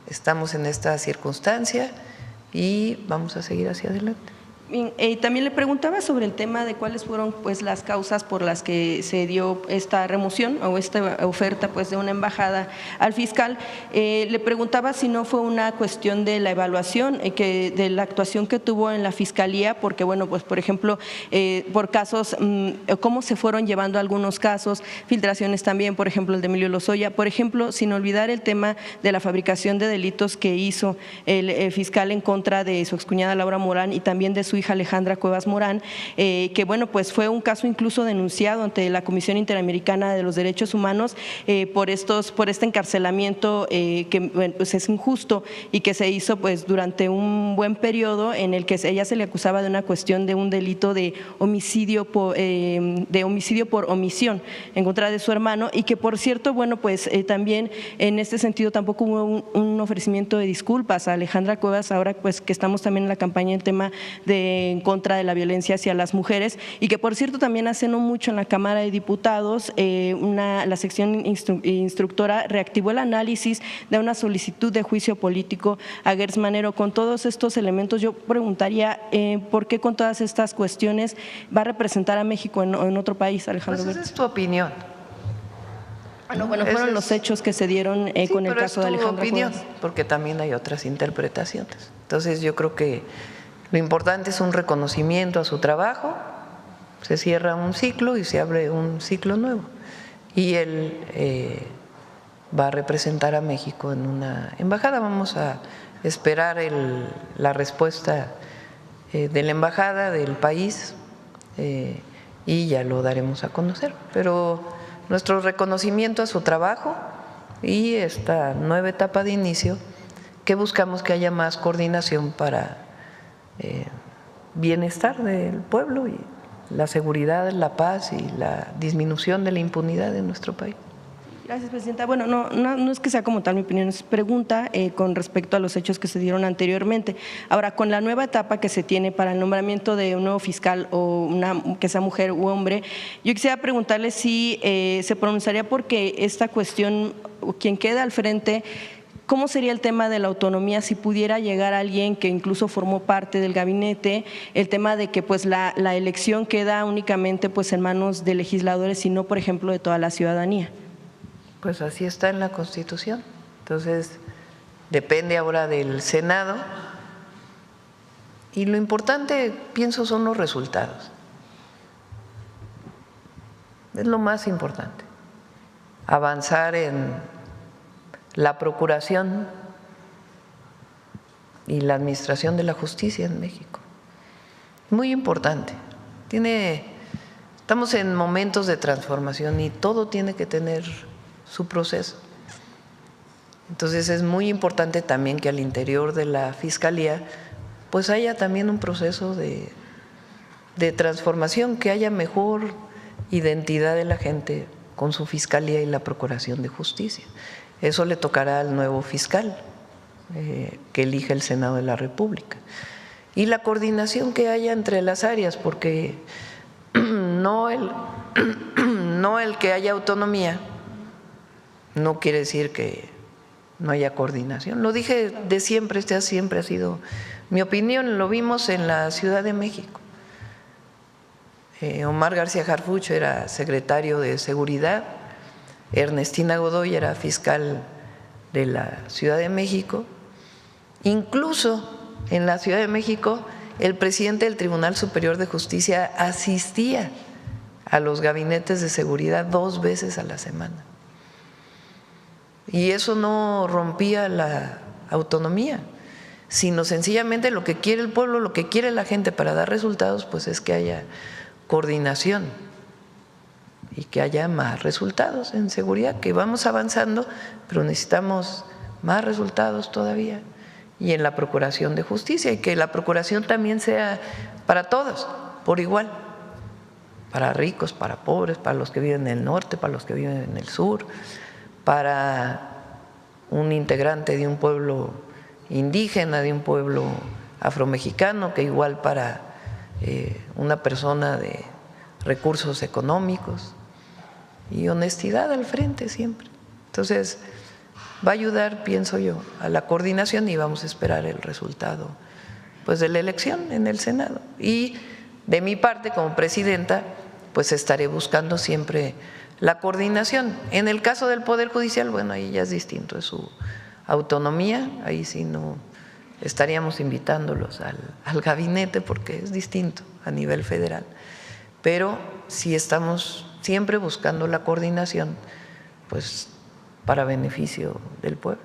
estamos en esta circunstancia y vamos a seguir hacia adelante. Bien, también le preguntaba sobre el tema de cuáles fueron pues las causas por las que se dio esta remoción o esta oferta pues de una embajada al fiscal. Le preguntaba si no fue una cuestión de la evaluación de la actuación que tuvo en la fiscalía, porque bueno, pues por ejemplo, por casos, cómo se fueron llevando algunos casos, filtraciones también, por ejemplo el de Emilio Lozoya, por ejemplo, sin olvidar el tema de la fabricación de delitos que hizo el fiscal en contra de su excuñada Laura Morán y también de su hija Alejandra Cuevas Morán, que bueno, pues fue un caso incluso denunciado ante la Comisión Interamericana de los Derechos Humanos por este encarcelamiento que bueno, pues es injusto y que se hizo pues durante un buen periodo en el que ella se le acusaba de una cuestión de un delito de homicidio por omisión en contra de su hermano, y que por cierto, bueno, pues también en este sentido tampoco hubo un ofrecimiento de disculpas a Alejandra Cuevas, ahora pues que estamos también en la campaña en tema de en contra de la violencia hacia las mujeres y que, por cierto, también hace no mucho en la Cámara de Diputados la sección instructora reactivó el análisis de una solicitud de juicio político a Gertz Manero. Con todos estos elementos, yo preguntaría ¿por qué con todas estas cuestiones va a representar a México en otro país, Alejandro Pues Gertz? esa es tu opinión. Bueno, fueron los hechos que se dieron con el caso de Alejandra opinión, Cuevas. porque también hay otras interpretaciones. Entonces yo creo que lo importante es un reconocimiento a su trabajo, se cierra un ciclo y se abre un ciclo nuevo. Y él va a representar a México en una embajada. Vamos a esperar la respuesta de la embajada del país y ya lo daremos a conocer. Pero nuestro reconocimiento a su trabajo y esta nueva etapa de inicio que buscamos que haya más coordinación para bienestar del pueblo y la seguridad, la paz y la disminución de la impunidad en nuestro país. Gracias, Presidenta. Bueno, no es que sea como tal mi opinión, es pregunta con respecto a los hechos que se dieron anteriormente. Ahora, con la nueva etapa que se tiene para el nombramiento de un nuevo fiscal o que sea mujer u hombre, yo quisiera preguntarle si se pronunciaría porque esta cuestión, quien queda al frente, ¿cómo sería el tema de la autonomía si pudiera llegar alguien que incluso formó parte del gabinete? El tema de que pues la elección queda únicamente pues en manos de legisladores y no, por ejemplo, de toda la ciudadanía. Pues así está en la Constitución. Entonces, depende ahora del Senado. Y lo importante, pienso, son los resultados. Es lo más importante. Avanzar en la procuración y la administración de la justicia en México. Muy importante. Estamos en momentos de transformación y todo tiene que tener su proceso. Entonces es muy importante también que al interior de la Fiscalía pues haya también un proceso de transformación, que haya mejor identidad de la gente con su Fiscalía y la Procuración de Justicia. Eso le tocará al nuevo fiscal que elige el Senado de la República. Y la coordinación que haya entre las áreas, porque no el que haya autonomía no quiere decir que no haya coordinación. Lo dije de siempre, siempre ha sido mi opinión, lo vimos en la Ciudad de México. Omar García Harfuch era secretario de Seguridad, Ernestina Godoy era fiscal de la Ciudad de México. Incluso en la Ciudad de México el presidente del Tribunal Superior de Justicia asistía a los gabinetes de seguridad 2 veces a la semana. Y eso no rompía la autonomía, sino sencillamente lo que quiere el pueblo, lo que quiere la gente para dar resultados, pues es que haya coordinación y que haya más resultados en seguridad, que vamos avanzando, pero necesitamos más resultados todavía, y en la procuración de justicia, y que la procuración también sea para todos, por igual, para ricos, para pobres, para los que viven en el norte, para los que viven en el sur, para un integrante de un pueblo indígena, de un pueblo afromexicano, que igual para una persona de recursos económicos, y honestidad al frente siempre. Entonces, va a ayudar, pienso yo, a la coordinación y vamos a esperar el resultado pues de la elección en el Senado. Y de mi parte, como presidenta, pues estaré buscando siempre la coordinación. En el caso del Poder Judicial, bueno, ahí ya es distinto, es su autonomía, ahí sí no estaríamos invitándolos al gabinete porque es distinto a nivel federal. Pero sí estamos siempre buscando la coordinación, pues para beneficio del pueblo.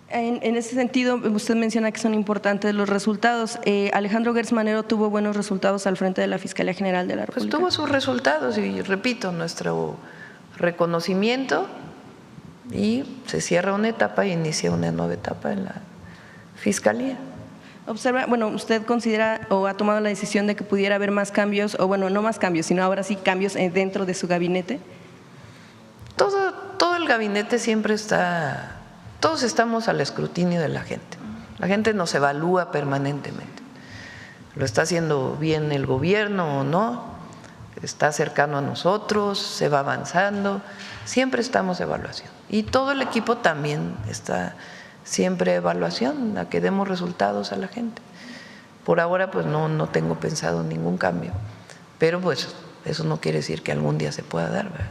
En ese sentido, usted menciona que son importantes los resultados. Alejandro Gertz Manero tuvo buenos resultados al frente de la Fiscalía General de la República. Pues tuvo sus resultados y repito, nuestro reconocimiento, y se cierra una etapa y inicia una nueva etapa en la Fiscalía. Observa, bueno, ¿usted considera o ha tomado la decisión de que pudiera haber más cambios, o bueno, no más cambios, sino ahora sí cambios dentro de su gabinete? Todo el gabinete siempre está… Todos estamos al escrutinio de la gente. La gente nos evalúa permanentemente. ¿Lo está haciendo bien el gobierno o no? ¿Está cercano a nosotros? ¿Se va avanzando? Siempre estamos de evaluación. Y todo el equipo también está siempre de evaluación, a que demos resultados a la gente. Por ahora pues no tengo pensado ningún cambio, pero pues eso no quiere decir que algún día se pueda dar, ¿verdad?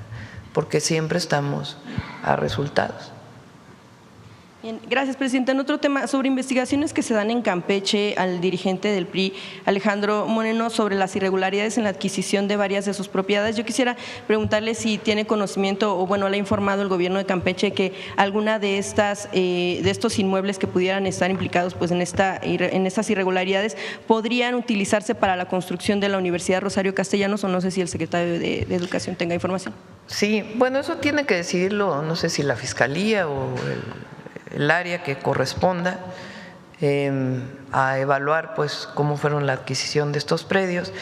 Porque siempre estamos a resultados. Bien, gracias, presidenta. En otro tema, sobre investigaciones que se dan en Campeche al dirigente del PRI, Alejandro Moreno, sobre las irregularidades en la adquisición de varias de sus propiedades. Yo quisiera preguntarle si tiene conocimiento o, bueno, le ha informado el gobierno de Campeche que alguna de estos inmuebles que pudieran estar implicados pues en estas irregularidades podrían utilizarse para la construcción de la Universidad Rosario Castellanos, o no sé si el secretario de Educación tenga información. Sí, bueno, eso tiene que decidirlo, no sé si la Fiscalía o el área que corresponda a evaluar pues cómo fueron la adquisición de estos predios.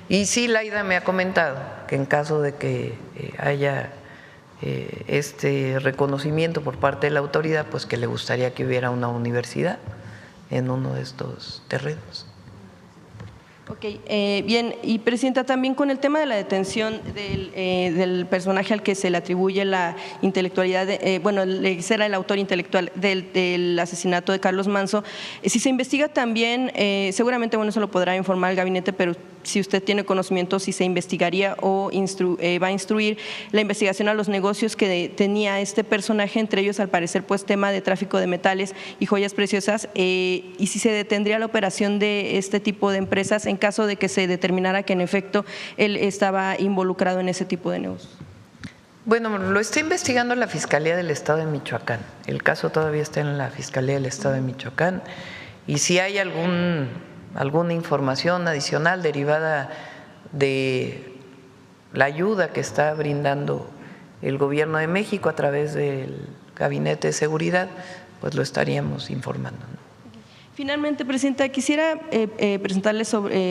Y sí, Laida me ha comentado que en caso de que haya este reconocimiento por parte de la autoridad, pues que le gustaría que hubiera una universidad en uno de estos terrenos. Ok, bien, y presidenta, también con el tema de la detención del personaje al que se le atribuye la intelectualidad, bueno, será el autor intelectual del asesinato de Carlos Manzo, si se investiga también, seguramente, bueno, eso lo podrá informar el gabinete, pero si usted tiene conocimiento, si se investigaría o va a instruir la investigación a los negocios que tenía este personaje, entre ellos al parecer pues tema de tráfico de metales y joyas preciosas, y si se detendría la operación de este tipo de empresas en caso de que se determinara que en efecto él estaba involucrado en ese tipo de negocios. Bueno, lo está investigando la Fiscalía del Estado de Michoacán. El caso todavía está en la Fiscalía del Estado de Michoacán, y si hay alguna información adicional derivada de la ayuda que está brindando el Gobierno de México a través del Gabinete de Seguridad, pues lo estaríamos informando, ¿no? Finalmente, presidenta, quisiera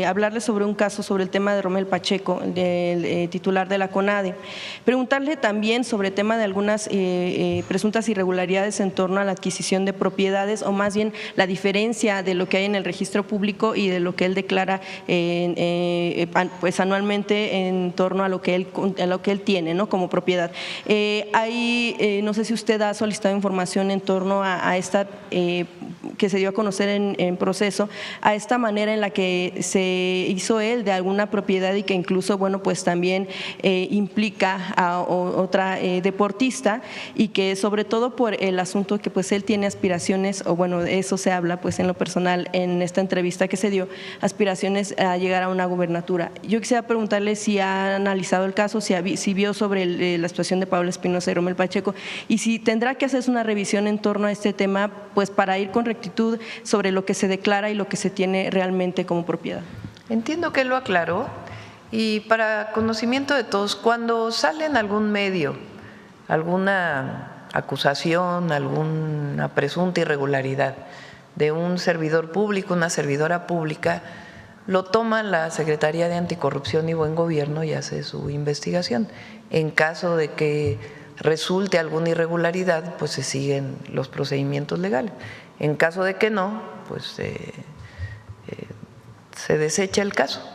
hablarle sobre un caso, sobre el tema de Romel Pacheco, el titular de la CONADE. Preguntarle también sobre el tema de algunas presuntas irregularidades en torno a la adquisición de propiedades, o más bien la diferencia de lo que hay en el registro público y de lo que él declara pues anualmente en torno a lo que él tiene, ¿no?, como propiedad. No sé si usted ha solicitado información en torno a esta que se dio a conocer en proceso, a esta manera en la que se hizo él de alguna propiedad y que incluso, bueno, pues también implica a otra deportista, y que sobre todo por el asunto que pues él tiene aspiraciones, o bueno, eso se habla pues en lo personal en esta entrevista que se dio, aspiraciones a llegar a una gubernatura. Yo quisiera preguntarle si ha analizado el caso, si vio sobre la situación de Pablo Espinosa y Romel Pacheco, y si tendrá que hacerse una revisión en torno a este tema, pues para ir con rectitud sobre lo que se declara y lo que se tiene realmente como propiedad. Entiendo que lo aclaró, y para conocimiento de todos, cuando sale en algún medio alguna acusación, alguna presunta irregularidad de un servidor público, una servidora pública, lo toma la Secretaría de Anticorrupción y Buen Gobierno y hace su investigación. En caso de que resulte alguna irregularidad, pues se siguen los procedimientos legales. En caso de que no, pues se desecha el caso.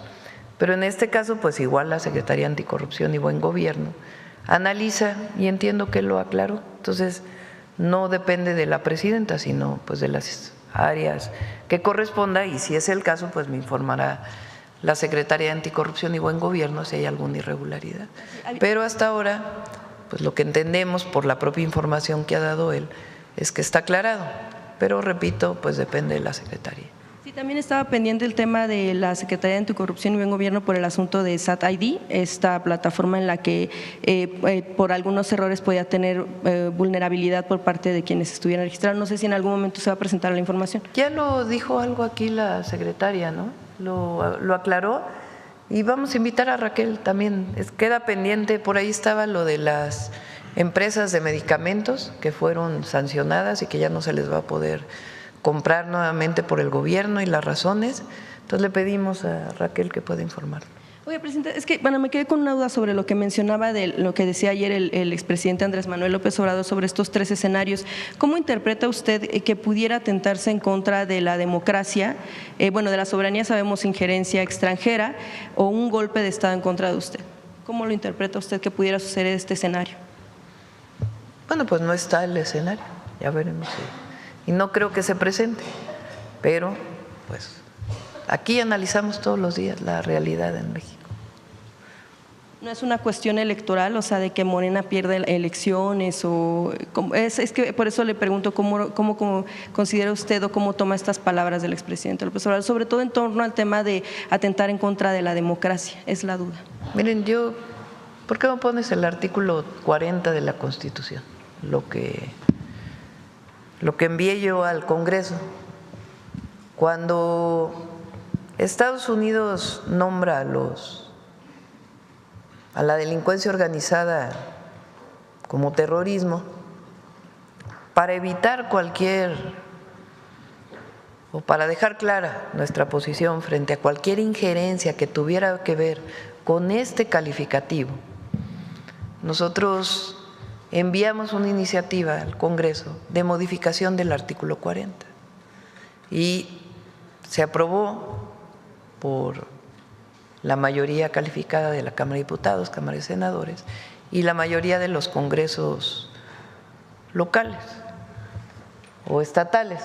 Pero en este caso, pues igual la Secretaría de Anticorrupción y Buen Gobierno analiza, y entiendo que lo aclaró. Entonces, no depende de la presidenta, sino pues de las áreas que corresponda, y si es el caso, pues me informará la Secretaría de Anticorrupción y Buen Gobierno si hay alguna irregularidad. Pero hasta ahora, pues lo que entendemos por la propia información que ha dado él es que está aclarado. Pero repito, pues depende de la Secretaría. Sí, también estaba pendiente el tema de la Secretaría de Anticorrupción y Buen Gobierno por el asunto de SAT-ID, esta plataforma en la que por algunos errores podía tener vulnerabilidad por parte de quienes estuvieran registrados. No sé si en algún momento se va a presentar la información. Ya lo dijo algo aquí la secretaria, ¿no? Lo aclaró, y vamos a invitar a Raquel también. Queda pendiente, por ahí estaba lo de las empresas de medicamentos que fueron sancionadas y que ya no se les va a poder comprar nuevamente por el gobierno, y las razones. Entonces le pedimos a Raquel que pueda informar. Oye, presidente, es que me quedé con una duda sobre lo que mencionaba de lo que decía ayer el expresidente Andrés Manuel López Obrador sobre estos 3 escenarios. ¿Cómo interpreta usted que pudiera atentarse en contra de la democracia? De la soberanía sabemos injerencia extranjera o un golpe de Estado en contra de usted. ¿Cómo lo interpreta usted que pudiera suceder este escenario? Bueno, pues no está el escenario, ya veremos. Y no creo que se presente, pero pues aquí analizamos todos los días la realidad en México. ¿No es una cuestión electoral, o sea, de que Morena pierde elecciones? Es que por eso le pregunto cómo considera usted o cómo toma estas palabras del expresidente López Obrador, sobre todo en torno al tema de atentar en contra de la democracia, es la duda. Miren, ¿por qué no pones el artículo 40 de la Constitución? Lo que envié yo al Congreso. Cuando Estados Unidos nombra a la delincuencia organizada como terrorismo, para evitar o para dejar clara nuestra posición frente a cualquier injerencia que tuviera que ver con este calificativo, nosotros enviamos una iniciativa al Congreso de modificación del artículo 40 y se aprobó por la mayoría calificada de la Cámara de Diputados, Cámara de Senadores y la mayoría de los congresos locales o estatales.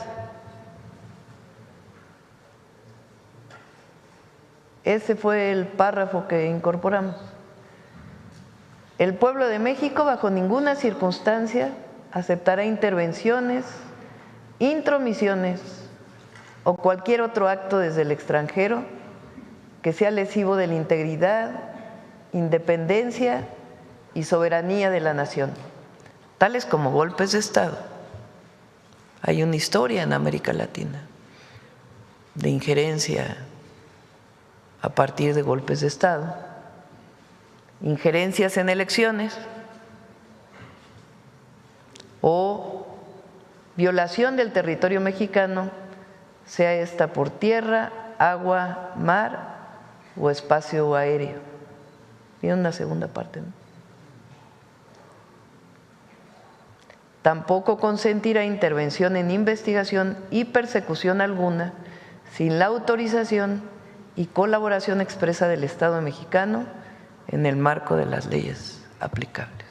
Ese fue el párrafo que incorporamos. El pueblo de México bajo ninguna circunstancia aceptará intervenciones, intromisiones o cualquier otro acto desde el extranjero que sea lesivo de la integridad, independencia y soberanía de la nación, tales como golpes de Estado. Hay una historia en América Latina de injerencia a partir de golpes de Estado, injerencias en elecciones o violación del territorio mexicano, sea esta por tierra, agua, mar o espacio aéreo. Tiene una segunda parte, ¿no? Tampoco consentirá intervención en investigación y persecución alguna sin la autorización y colaboración expresa del Estado mexicano en el marco de las leyes aplicables.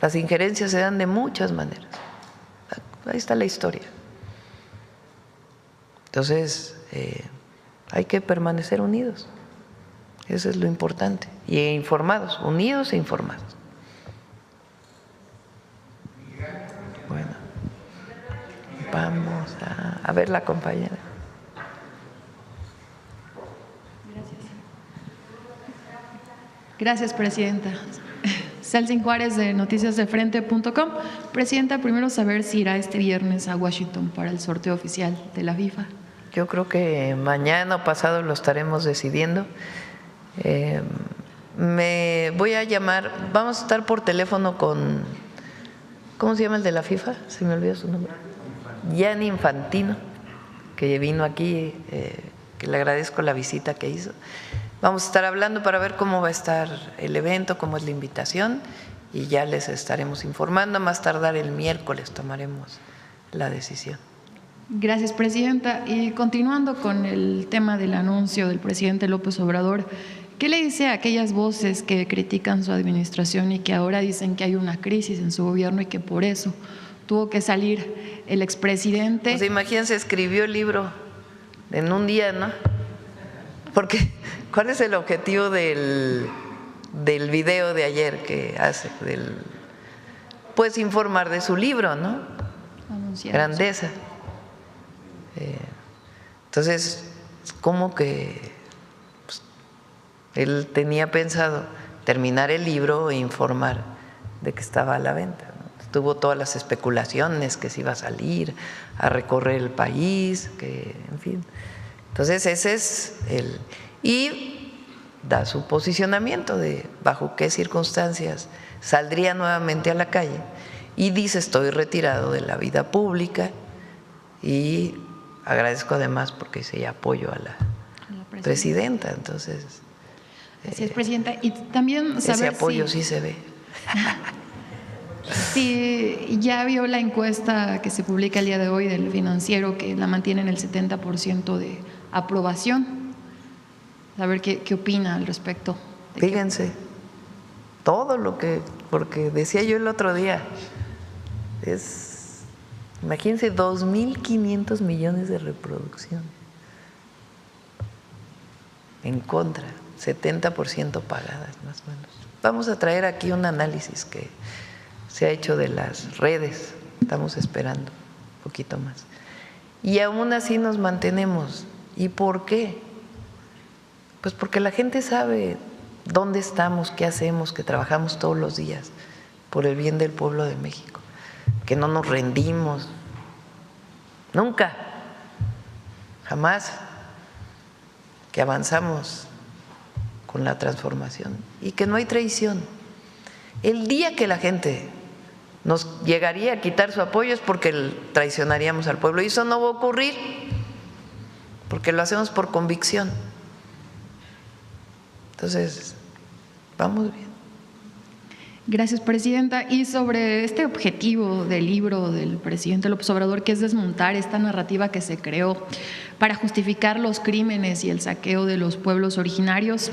Las injerencias se dan de muchas maneras. Ahí está la historia. Entonces, hay que permanecer unidos. Eso es lo importante. Y informados, unidos e informados. Bueno, vamos a ver la compañera. Gracias, presidenta. Celsin Juárez de noticiasdefrente.com. Presidenta, primero saber si irá este viernes a Washington para el sorteo oficial de la FIFA. Yo creo que mañana o pasado lo estaremos decidiendo. Me voy a llamar, vamos a estar por teléfono con, ¿cómo se llama el de la FIFA? Se me olvidó su nombre. Gianni Infantino, que vino aquí, que le agradezco la visita que hizo. Vamos a estar hablando para ver cómo va a estar el evento, cómo es la invitación y ya les estaremos informando. Más tardar el miércoles tomaremos la decisión. Gracias, presidenta. Y continuando con el tema del anuncio del presidente López Obrador, ¿qué le dice a aquellas voces que critican su administración y que ahora dicen que hay una crisis en su gobierno y que por eso tuvo que salir el expresidente? Pues imagínense, escribió el libro en un día, ¿no? Porque ¿cuál es el objetivo del video de ayer que hace? Pues informar de su libro, ¿no? Anunciar Grandeza. Entonces, ¿cómo que pues, él tenía pensado terminar el libro e informar de que estaba a la venta, ¿no? Tuvo todas las especulaciones que se iba a salir a recorrer el país, que en fin. Entonces ese es y da su posicionamiento de bajo qué circunstancias saldría nuevamente a la calle y dice: estoy retirado de la vida pública y agradezco además porque hice apoyo a la presidenta, entonces… Así es, presidenta. Y también saber ese apoyo sí se ve. Si ya vio la encuesta que se publica el día de hoy del Financiero, que la mantiene en el 70% de aprobación. A ver qué opina al respecto. Fíjense, todo lo que… Porque decía yo el otro día, imagínense, 2.500 millones de reproducción. En contra, 70% pagadas más o menos. Vamos a traer aquí un análisis que se ha hecho de las redes, estamos esperando un poquito más. Y aún así nos mantenemos. ¿Y por qué? Pues porque la gente sabe dónde estamos, qué hacemos, que trabajamos todos los días por el bien del pueblo de México, que no nos rendimos, nunca, jamás, que avanzamos con la transformación y que no hay traición. El día que la gente nos llegaría a quitar su apoyo es porque traicionaríamos al pueblo, y eso no va a ocurrir porque lo hacemos por convicción. Entonces, vamos bien. Gracias, presidenta. Y sobre este objetivo del libro del presidente López Obrador, que es desmontar esta narrativa que se creó para justificar los crímenes y el saqueo de los pueblos originarios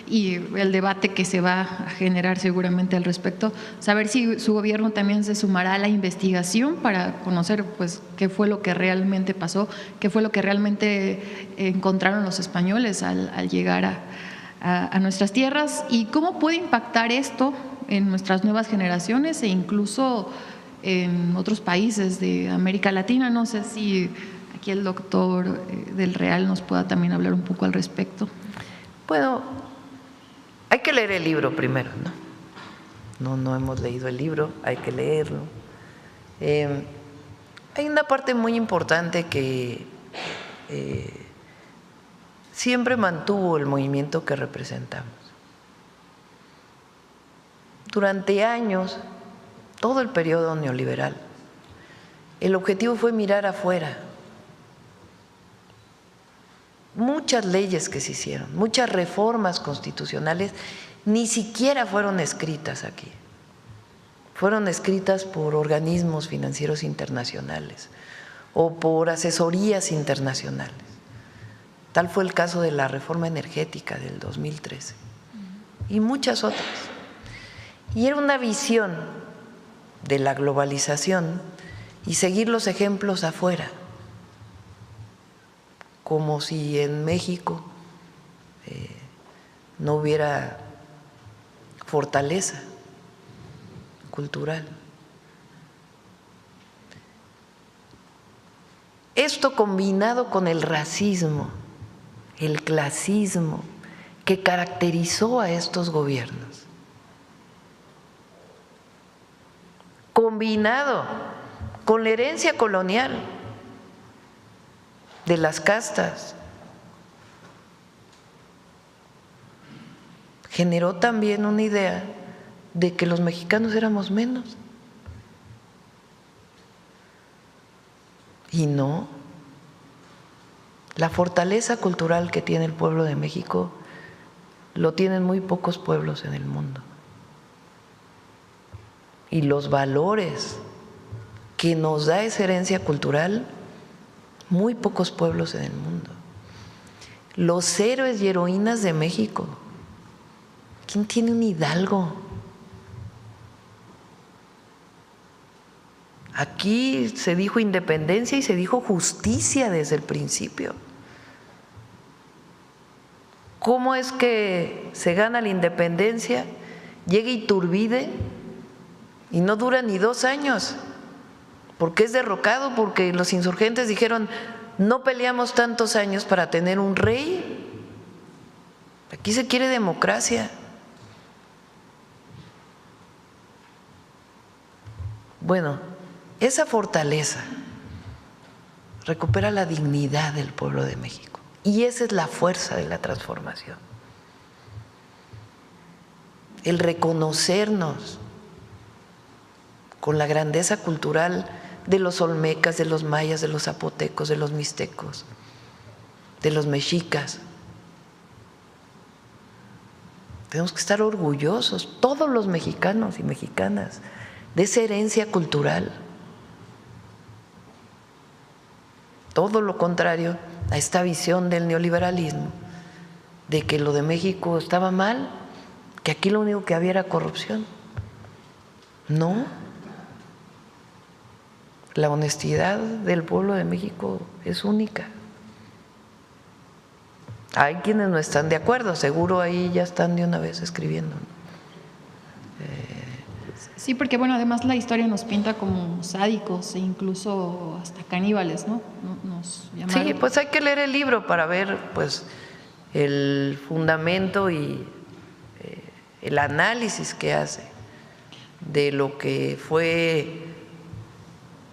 y el debate que se va a generar seguramente al respecto, saber si su gobierno también se sumará a la investigación para conocer pues qué fue lo que realmente pasó, qué fue lo que realmente encontraron los españoles al llegar a nuestras tierras, y cómo puede impactar esto en nuestras nuevas generaciones e incluso en otros países de América Latina. No sé si aquí el doctor del Real nos pueda también hablar un poco al respecto. Bueno, hay que leer el libro primero, ¿no? No hemos leído el libro, hay que leerlo. Hay una parte muy importante que siempre mantuvo el movimiento que representamos. Durante años, todo el periodo neoliberal, el objetivo fue mirar afuera. Muchas leyes que se hicieron, muchas reformas constitucionales, ni siquiera fueron escritas aquí. Fueron escritas por organismos financieros internacionales o por asesorías internacionales. Tal fue el caso de la reforma energética del 2013 y muchas otras. Y era una visión de la globalización y seguir los ejemplos afuera, como si en México no hubiera fortaleza cultural. Esto combinado con el racismo, el clasismo que caracterizó a estos gobiernos, combinado con la herencia colonial de las castas, generó también una idea de que los mexicanos éramos menos. Y no, la fortaleza cultural que tiene el pueblo de México lo tienen muy pocos pueblos en el mundo. Y los valores que nos da esa herencia cultural, muy pocos pueblos en el mundo. Los héroes y heroínas de México. ¿Quién tiene un hidalgo? Aquí se dijo independencia y se dijo justicia desde el principio. ¿Cómo es que se gana la independencia? Llega Iturbide y no dura ni 2 años, porque es derrocado, porque los insurgentes dijeron: no peleamos tantos años para tener un rey, aquí se quiere democracia. Bueno, esa fortaleza recupera la dignidad del pueblo de México, y esa es la fuerza de la transformación. El reconocernos con la grandeza cultural de los olmecas, de los mayas, de los zapotecos, de los mixtecos, de los mexicas. Tenemos que estar orgullosos, todos los mexicanos y mexicanas, de esa herencia cultural. Todo lo contrario a esta visión del neoliberalismo, de que lo de México estaba mal, que aquí lo único que había era corrupción. No. La honestidad del pueblo de México es única. Hay quienes no están de acuerdo, seguro ahí ya están de una vez escribiendo. Sí, porque bueno, además la historia nos pinta como sádicos e incluso hasta caníbales, ¿no? Nos llamaron. Sí, pues hay que leer el libro para ver pues el fundamento y el análisis que hace de lo que fue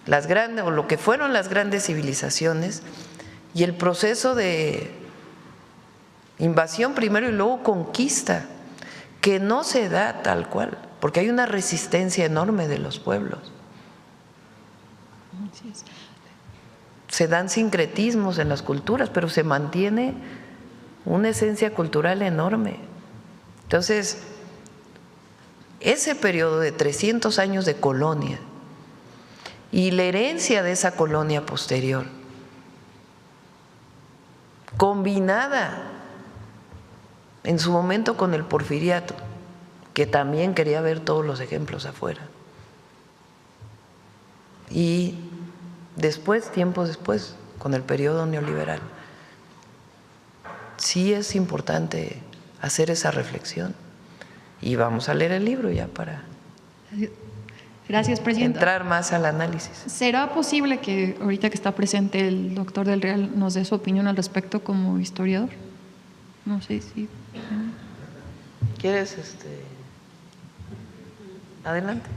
las grandes o lo que fueron las grandes civilizaciones y el proceso de invasión primero y luego conquista, que no se da tal cual, porque hay una resistencia enorme de los pueblos. Se dan sincretismos en las culturas, pero se mantiene una esencia cultural enorme. Entonces, ese periodo de 300 años de colonia y la herencia de esa colonia posterior, combinada en su momento con el porfiriato, que también quería ver todos los ejemplos afuera, y después, tiempos después, con el periodo neoliberal, sí es importante hacer esa reflexión. Y vamos a leer el libro ya para Gracias, presidenta. Entrar más al análisis. ¿Será posible que ahorita que está presente el doctor del Real nos dé su opinión al respecto como historiador? No sé si… ¿Quieres adelante?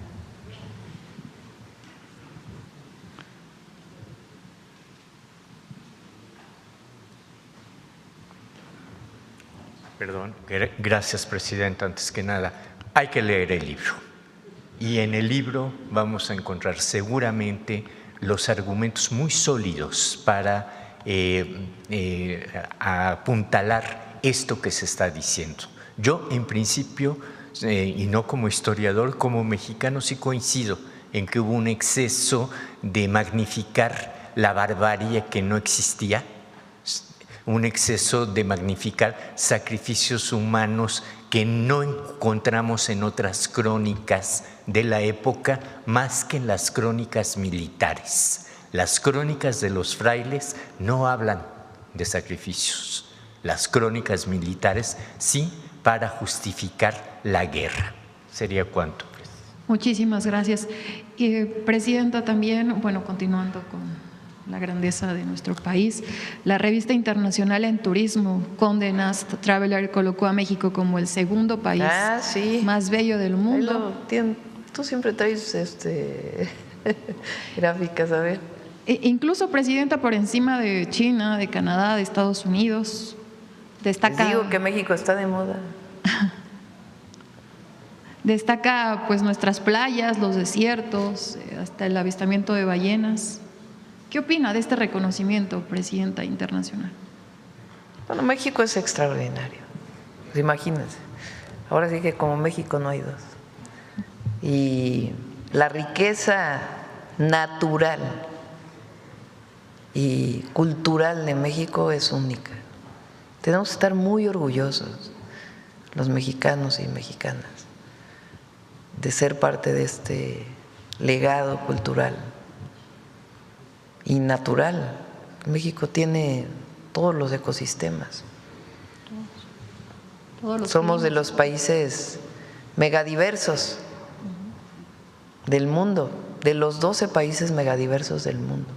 Perdón, gracias, presidenta. Antes que nada, hay que leer el libro. Y en el libro vamos a encontrar seguramente los argumentos muy sólidos para apuntalar esto que se está diciendo. Yo, en principio, y no como historiador, como mexicano, sí coincido en que hubo un exceso de magnificar la barbarie que no existía, un exceso de magnificar sacrificios humanos que no encontramos en otras crónicas de la época más que en las crónicas militares. Las crónicas de los frailes no hablan de sacrificios, las crónicas militares sí, para justificar la guerra. ¿Sería cuánto? Muchísimas gracias. Presidenta, también, bueno, continuando con la grandeza de nuestro país, la revista internacional en turismo, Condé Nast Traveler, colocó a México como el segundo país más bello del mundo. Tú siempre traes gráficas, a ver. Incluso, presidenta, por encima de China, de Canadá, de Estados Unidos. Destaca, les digo que México está de moda. Destaca pues nuestras playas, los desiertos, hasta el avistamiento de ballenas. ¿Qué opina de este reconocimiento, presidenta internacional? Bueno, México es extraordinario. Pues imagínense. Ahora sí que como México no hay dos. Y la riqueza natural y cultural de México es única. Tenemos que estar muy orgullosos, los mexicanos y mexicanas, de ser parte de este legado cultural y natural. México tiene todos los ecosistemas. Somos de los países megadiversos del mundo, de los 12 países megadiversos del mundo.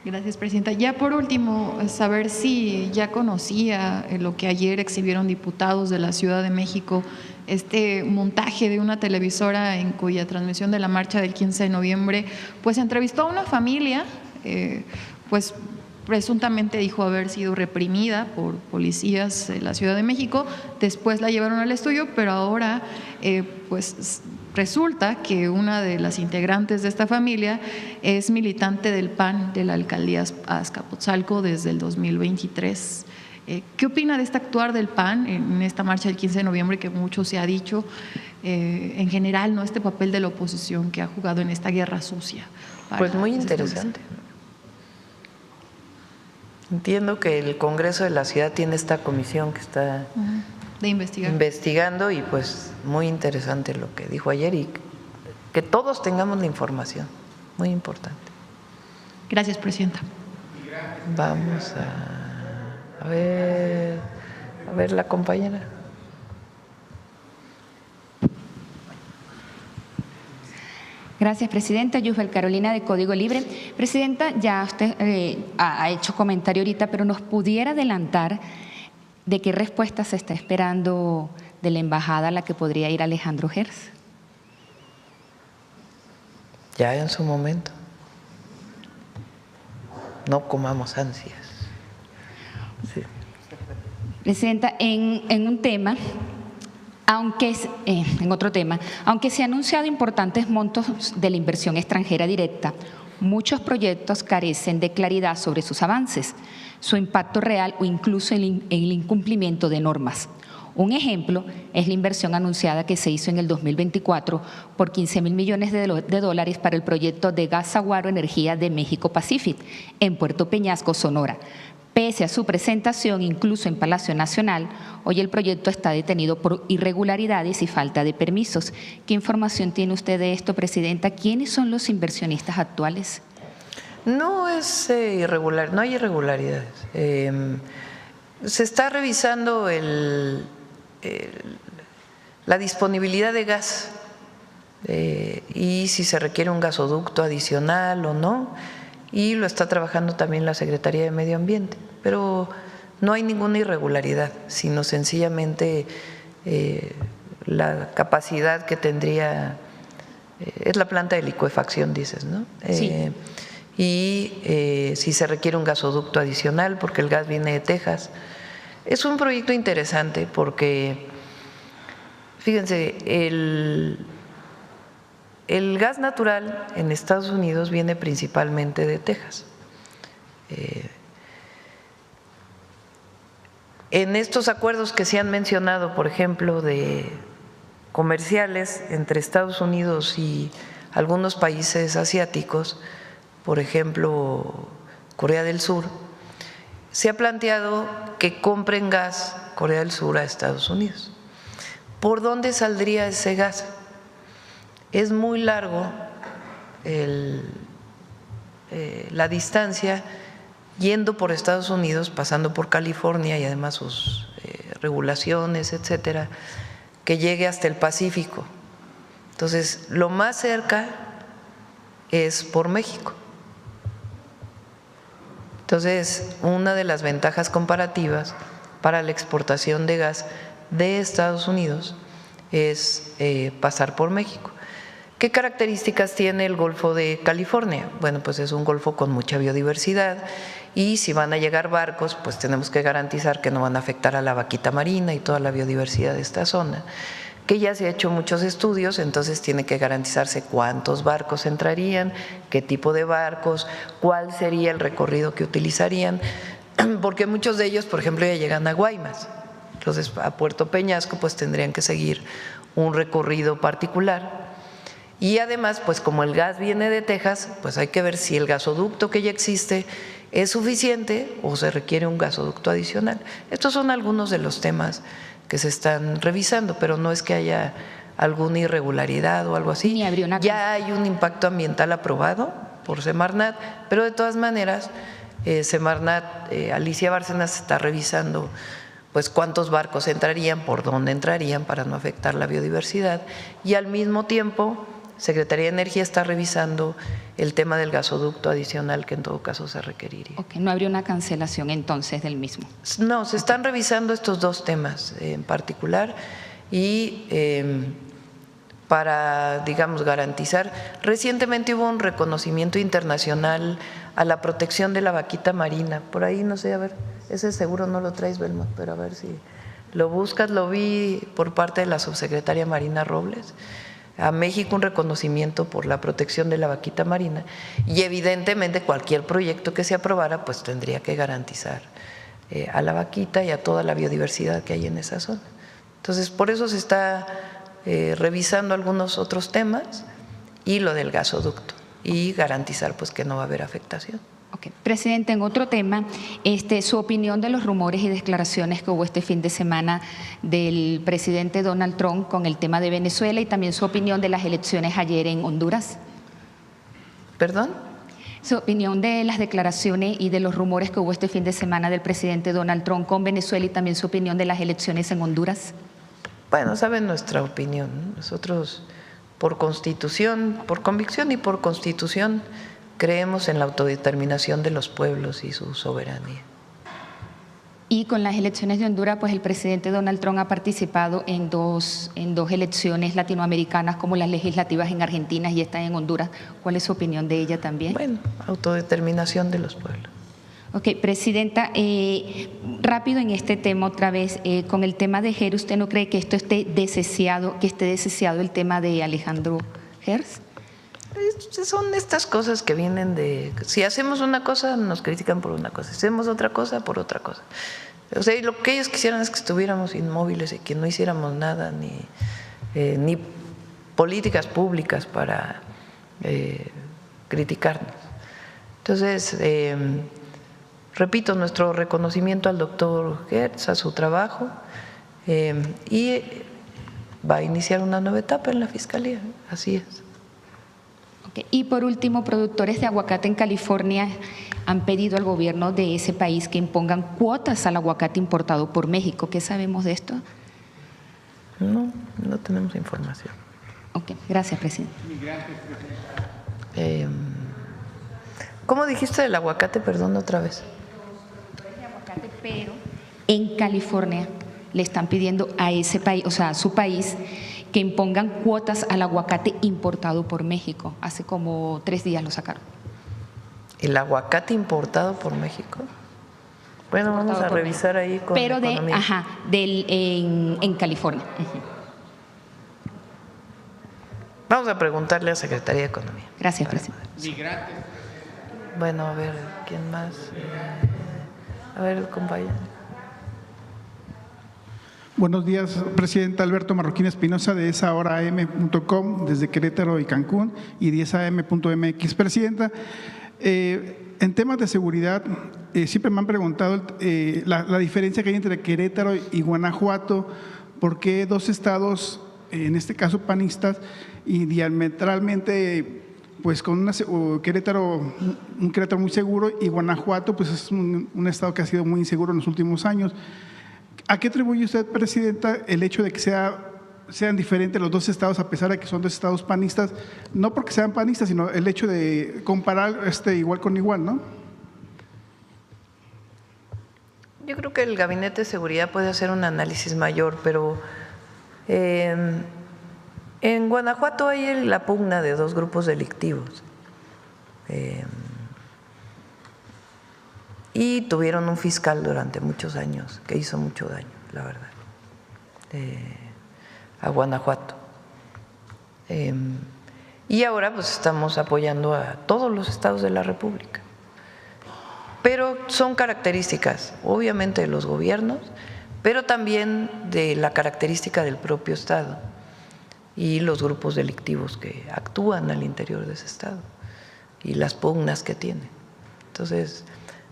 Gracias, presidenta. Ya por último, saber si ya conocía lo que ayer exhibieron diputados de la Ciudad de México, este montaje de una televisora en cuya transmisión de la marcha del 15 de noviembre, pues entrevistó a una familia, pues presuntamente dijo haber sido reprimida por policías de la Ciudad de México, después la llevaron al estudio, pero ahora pues resulta que una de las integrantes de esta familia es militante del PAN de la alcaldía Azcapotzalco desde el 2023. ¿Qué opina de este actuar del PAN en esta marcha del 15 de noviembre que mucho se ha dicho? En general, ¿no?, este papel de la oposición que ha jugado en esta guerra sucia. Pues muy interesante. Entiendo que el Congreso de la Ciudad tiene esta comisión que está de investigando y pues muy interesante lo que dijo ayer y que todos tengamos la información, muy importante. Gracias, Presidenta. Vamos a ver la compañera. Gracias, Presidenta. Yusbel Carolina, de Código Libre. Presidenta, ya usted ha hecho comentario ahorita, pero ¿nos pudiera adelantar de qué respuesta se está esperando de la embajada a la que podría ir Alejandro Hertz? Ya en su momento. No comamos ansias. Sí. Presidenta, en un tema… en otro tema, aunque se han anunciado importantes montos de la inversión extranjera directa, muchos proyectos carecen de claridad sobre sus avances, su impacto real o incluso el incumplimiento de normas. Un ejemplo es la inversión anunciada que se hizo en el 2024 por 15.000 millones de dólares para el proyecto de Gas Saguaro Energía de México Pacific en Puerto Peñasco, Sonora. Pese a su presentación, incluso en Palacio Nacional, hoy el proyecto está detenido por irregularidades y falta de permisos. ¿Qué información tiene usted de esto, Presidenta? ¿Quiénes son los inversionistas actuales? No es irregular, no hay irregularidades. Se está revisando la disponibilidad de gas y si se requiere un gasoducto adicional o no. Y lo está trabajando también la Secretaría de Medio Ambiente, pero no hay ninguna irregularidad, sino sencillamente la capacidad que tendría, es la planta de licuefacción, dices, ¿no? Sí. Y si se requiere un gasoducto adicional, porque el gas viene de Texas. Es un proyecto interesante porque, fíjense, el gas natural en Estados Unidos viene principalmente de Texas. En estos acuerdos que se han mencionado, por ejemplo, de comerciales entre Estados Unidos y algunos países asiáticos, por ejemplo, Corea del Sur, se ha planteado que compren gas Corea del Sur a Estados Unidos. ¿Por dónde saldría ese gas? Es muy largo la distancia yendo por Estados Unidos, pasando por California y además sus regulaciones, etcétera, que llegue hasta el Pacífico. Entonces, lo más cerca es por México. Entonces, una de las ventajas comparativas para la exportación de gas de Estados Unidos es pasar por México. ¿Qué características tiene el Golfo de California? Bueno, pues es un golfo con mucha biodiversidad y si van a llegar barcos, pues tenemos que garantizar que no van a afectar a la vaquita marina y toda la biodiversidad de esta zona, que ya se ha hecho muchos estudios, entonces tiene que garantizarse cuántos barcos entrarían, qué tipo de barcos, cuál sería el recorrido que utilizarían, porque muchos de ellos, por ejemplo, ya llegan a Guaymas, entonces a Puerto Peñasco pues tendrían que seguir un recorrido particular. Y además, pues como el gas viene de Texas, pues hay que ver si el gasoducto que ya existe es suficiente o se requiere un gasoducto adicional. Estos son algunos de los temas que se están revisando, pero no es que haya alguna irregularidad o algo así. Ya hay un impacto ambiental aprobado por Semarnat, pero de todas maneras, Semarnat, Alicia Bárcenas está revisando pues cuántos barcos entrarían, por dónde entrarían para no afectar la biodiversidad y al mismo tiempo Secretaría de Energía está revisando el tema del gasoducto adicional que en todo caso se requeriría. Ok, ¿no habría una cancelación entonces del mismo? No, se están revisando estos dos temas en particular y para, digamos, garantizar. Recientemente hubo un reconocimiento internacional a la protección de la vaquita marina. Por ahí, no sé, a ver, ese seguro no lo traes, Belmont, pero a ver si lo buscas. Lo vi por parte de la subsecretaria Marina Robles. a México un reconocimiento por la protección de la vaquita marina y evidentemente cualquier proyecto que se aprobara pues tendría que garantizar a la vaquita y a toda la biodiversidad que hay en esa zona. Entonces, por eso se está revisando algunos otros temas y lo del gasoducto y garantizar pues que no va a haber afectación. Okay. Presidente, en otro tema, su opinión de los rumores y declaraciones que hubo este fin de semana del presidente Donald Trump con el tema de Venezuela y también su opinión de las elecciones ayer en Honduras. ¿Perdón? Su opinión de las declaraciones y de los rumores que hubo este fin de semana del presidente Donald Trump con Venezuela y también su opinión de las elecciones en Honduras. Bueno, saben nuestra opinión, ¿no? Nosotros por constitución, por convicción y por constitución creemos en la autodeterminación de los pueblos y su soberanía. Y con las elecciones de Honduras, pues el presidente Donald Trump ha participado en dos elecciones latinoamericanas como las legislativas en Argentina y esta en Honduras. ¿Cuál es su opinión de ella también? Bueno, autodeterminación de los pueblos. Ok, Presidenta, rápido en este tema otra vez, con el tema de Gers, ¿usted no cree que esto esté deseado el tema de Alejandro Gers? Son estas cosas que vienen de… Si hacemos una cosa, nos critican por una cosa. Si hacemos otra cosa, por otra cosa. O sea, lo que ellos quisieran es que estuviéramos inmóviles y que no hiciéramos nada, ni políticas públicas para criticarnos. Entonces, repito, nuestro reconocimiento al doctor Gers, a su trabajo, y va a iniciar una nueva etapa en la Fiscalía, así es. Okay. Y por último, productores de aguacate en California han pedido al gobierno de ese país que impongan cuotas al aguacate importado por México. ¿Qué sabemos de esto? No tenemos información. Ok, gracias, presidente. ¿Cómo dijiste del aguacate? Perdón, otra vez. De aguacate, pero en California le están pidiendo a ese país, o sea, a su país, que impongan cuotas al aguacate importado por México. Hace como 3 días lo sacaron. ¿El aguacate importado por México? Bueno, vamos a revisar ahí con Economía. En California. Vamos a preguntarle a Secretaría de Economía. Gracias, presidente. Bueno, a ver, ¿quién más? A ver, compañero. Buenos días, presidenta. Alberto Marroquín Espinosa de esahorAM.com desde Querétaro y Cancún y 10am.mx. Presidenta, en temas de seguridad, siempre me han preguntado la diferencia que hay entre Querétaro y Guanajuato, por qué 2 estados, en este caso panistas, y diametralmente, pues con un Querétaro muy seguro y Guanajuato, pues es un estado que ha sido muy inseguro en los últimos años. ¿A qué atribuye usted, presidenta, el hecho de que sean diferentes los 2 estados a pesar de que son 2 estados panistas? No porque sean panistas, sino el hecho de comparar igual con igual, ¿no? Yo creo que el Gabinete de Seguridad puede hacer un análisis mayor, pero en Guanajuato hay la pugna de 2 grupos delictivos. Y tuvieron un fiscal durante muchos años que hizo mucho daño, la verdad, a Guanajuato. Y ahora pues estamos apoyando a todos los estados de la República. Pero son características, obviamente, de los gobiernos, pero también de la característica del propio estado y los grupos delictivos que actúan al interior de ese estado y las pugnas que tienen. Entonces…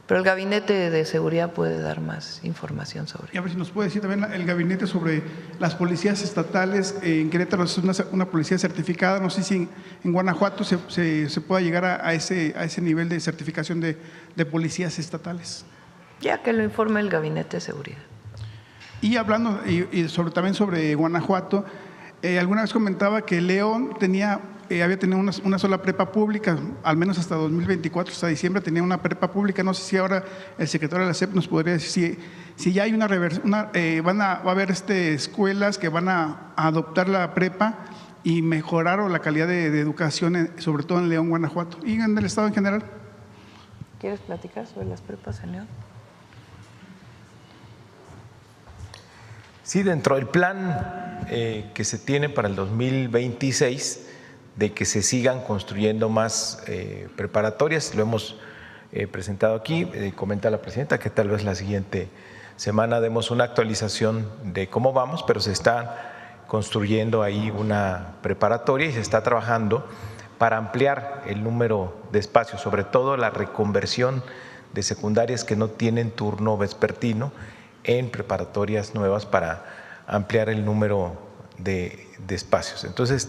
Pero el Gabinete de Seguridad puede dar más información sobre eso. Y a ver si nos puede decir también el Gabinete sobre las policías estatales. En Querétaro es una policía certificada. No sé si en Guanajuato se pueda llegar a ese nivel de certificación de policías estatales. Ya que lo informe el Gabinete de Seguridad. Y hablando también sobre Guanajuato, alguna vez comentaba que León había tenido una sola prepa pública, al menos hasta 2024, hasta diciembre tenía una prepa pública. No sé si ahora el secretario de la SEP nos podría decir si ya hay una reversión, va a haber escuelas que van a adoptar la prepa y mejorar la calidad de educación, sobre todo en León, Guanajuato y en el estado en general. ¿Quieres platicar sobre las prepas en León? Sí, dentro del plan que se tiene para el 2026, de que se sigan construyendo más preparatorias, lo hemos presentado aquí, comenta la presidenta que tal vez la siguiente semana demos una actualización de cómo vamos, pero se está construyendo ahí una preparatoria y se está trabajando para ampliar el número de espacios, sobre todo la reconversión de secundarias que no tienen turno vespertino en preparatorias nuevas para ampliar el número de espacios. Entonces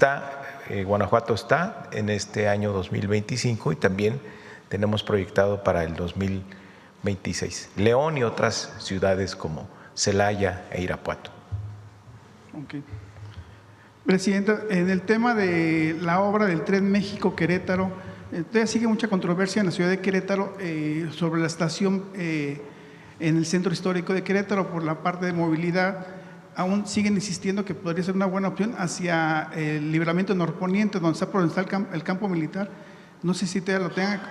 Guanajuato está en este año 2025 y también tenemos proyectado para el 2026. León y otras ciudades como Celaya e Irapuato. Okay. Presidenta, en el tema de la obra del Tren México-Querétaro, todavía sigue mucha controversia en la ciudad de Querétaro sobre la estación en el centro histórico de Querétaro por la parte de movilidad. Aún siguen insistiendo que podría ser una buena opción hacia el Libramiento Norponiente, donde está el campo militar. No sé si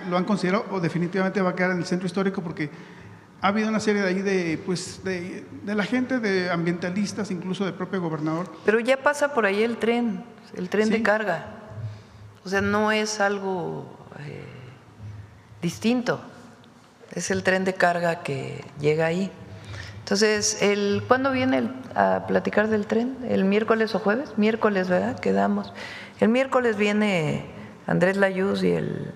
lo han considerado o definitivamente va a quedar en el centro histórico, porque ha habido una serie de ahí de la gente, de ambientalistas, incluso del propio gobernador. Pero ya pasa por ahí el tren Sí. de carga. O sea, no es algo distinto. Es el tren de carga que llega ahí. Entonces, ¿cuándo viene a platicar del tren? ¿El miércoles o jueves? Miércoles, ¿verdad? Quedamos. El miércoles viene Andrés Layuz y el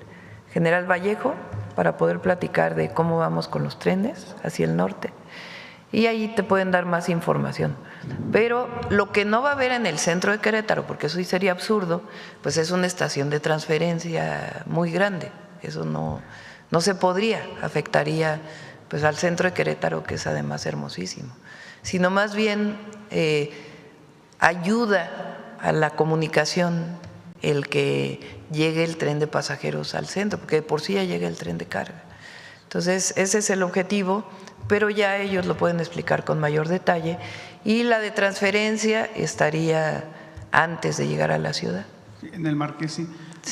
general Vallejo para poder platicar de cómo vamos con los trenes hacia el norte. Y ahí te pueden dar más información. Pero lo que no va a haber en el centro de Querétaro, porque eso sí sería absurdo, pues es una estación de transferencia muy grande. Eso no se podría, afectaría pues al centro de Querétaro, que es además hermosísimo, sino más bien ayuda a la comunicación el que llegue el tren de pasajeros al centro, porque de por sí ya llega el tren de carga. Entonces, ese es el objetivo, pero ya ellos lo pueden explicar con mayor detalle, y la de transferencia estaría antes de llegar a la ciudad. En el Marqués, sí.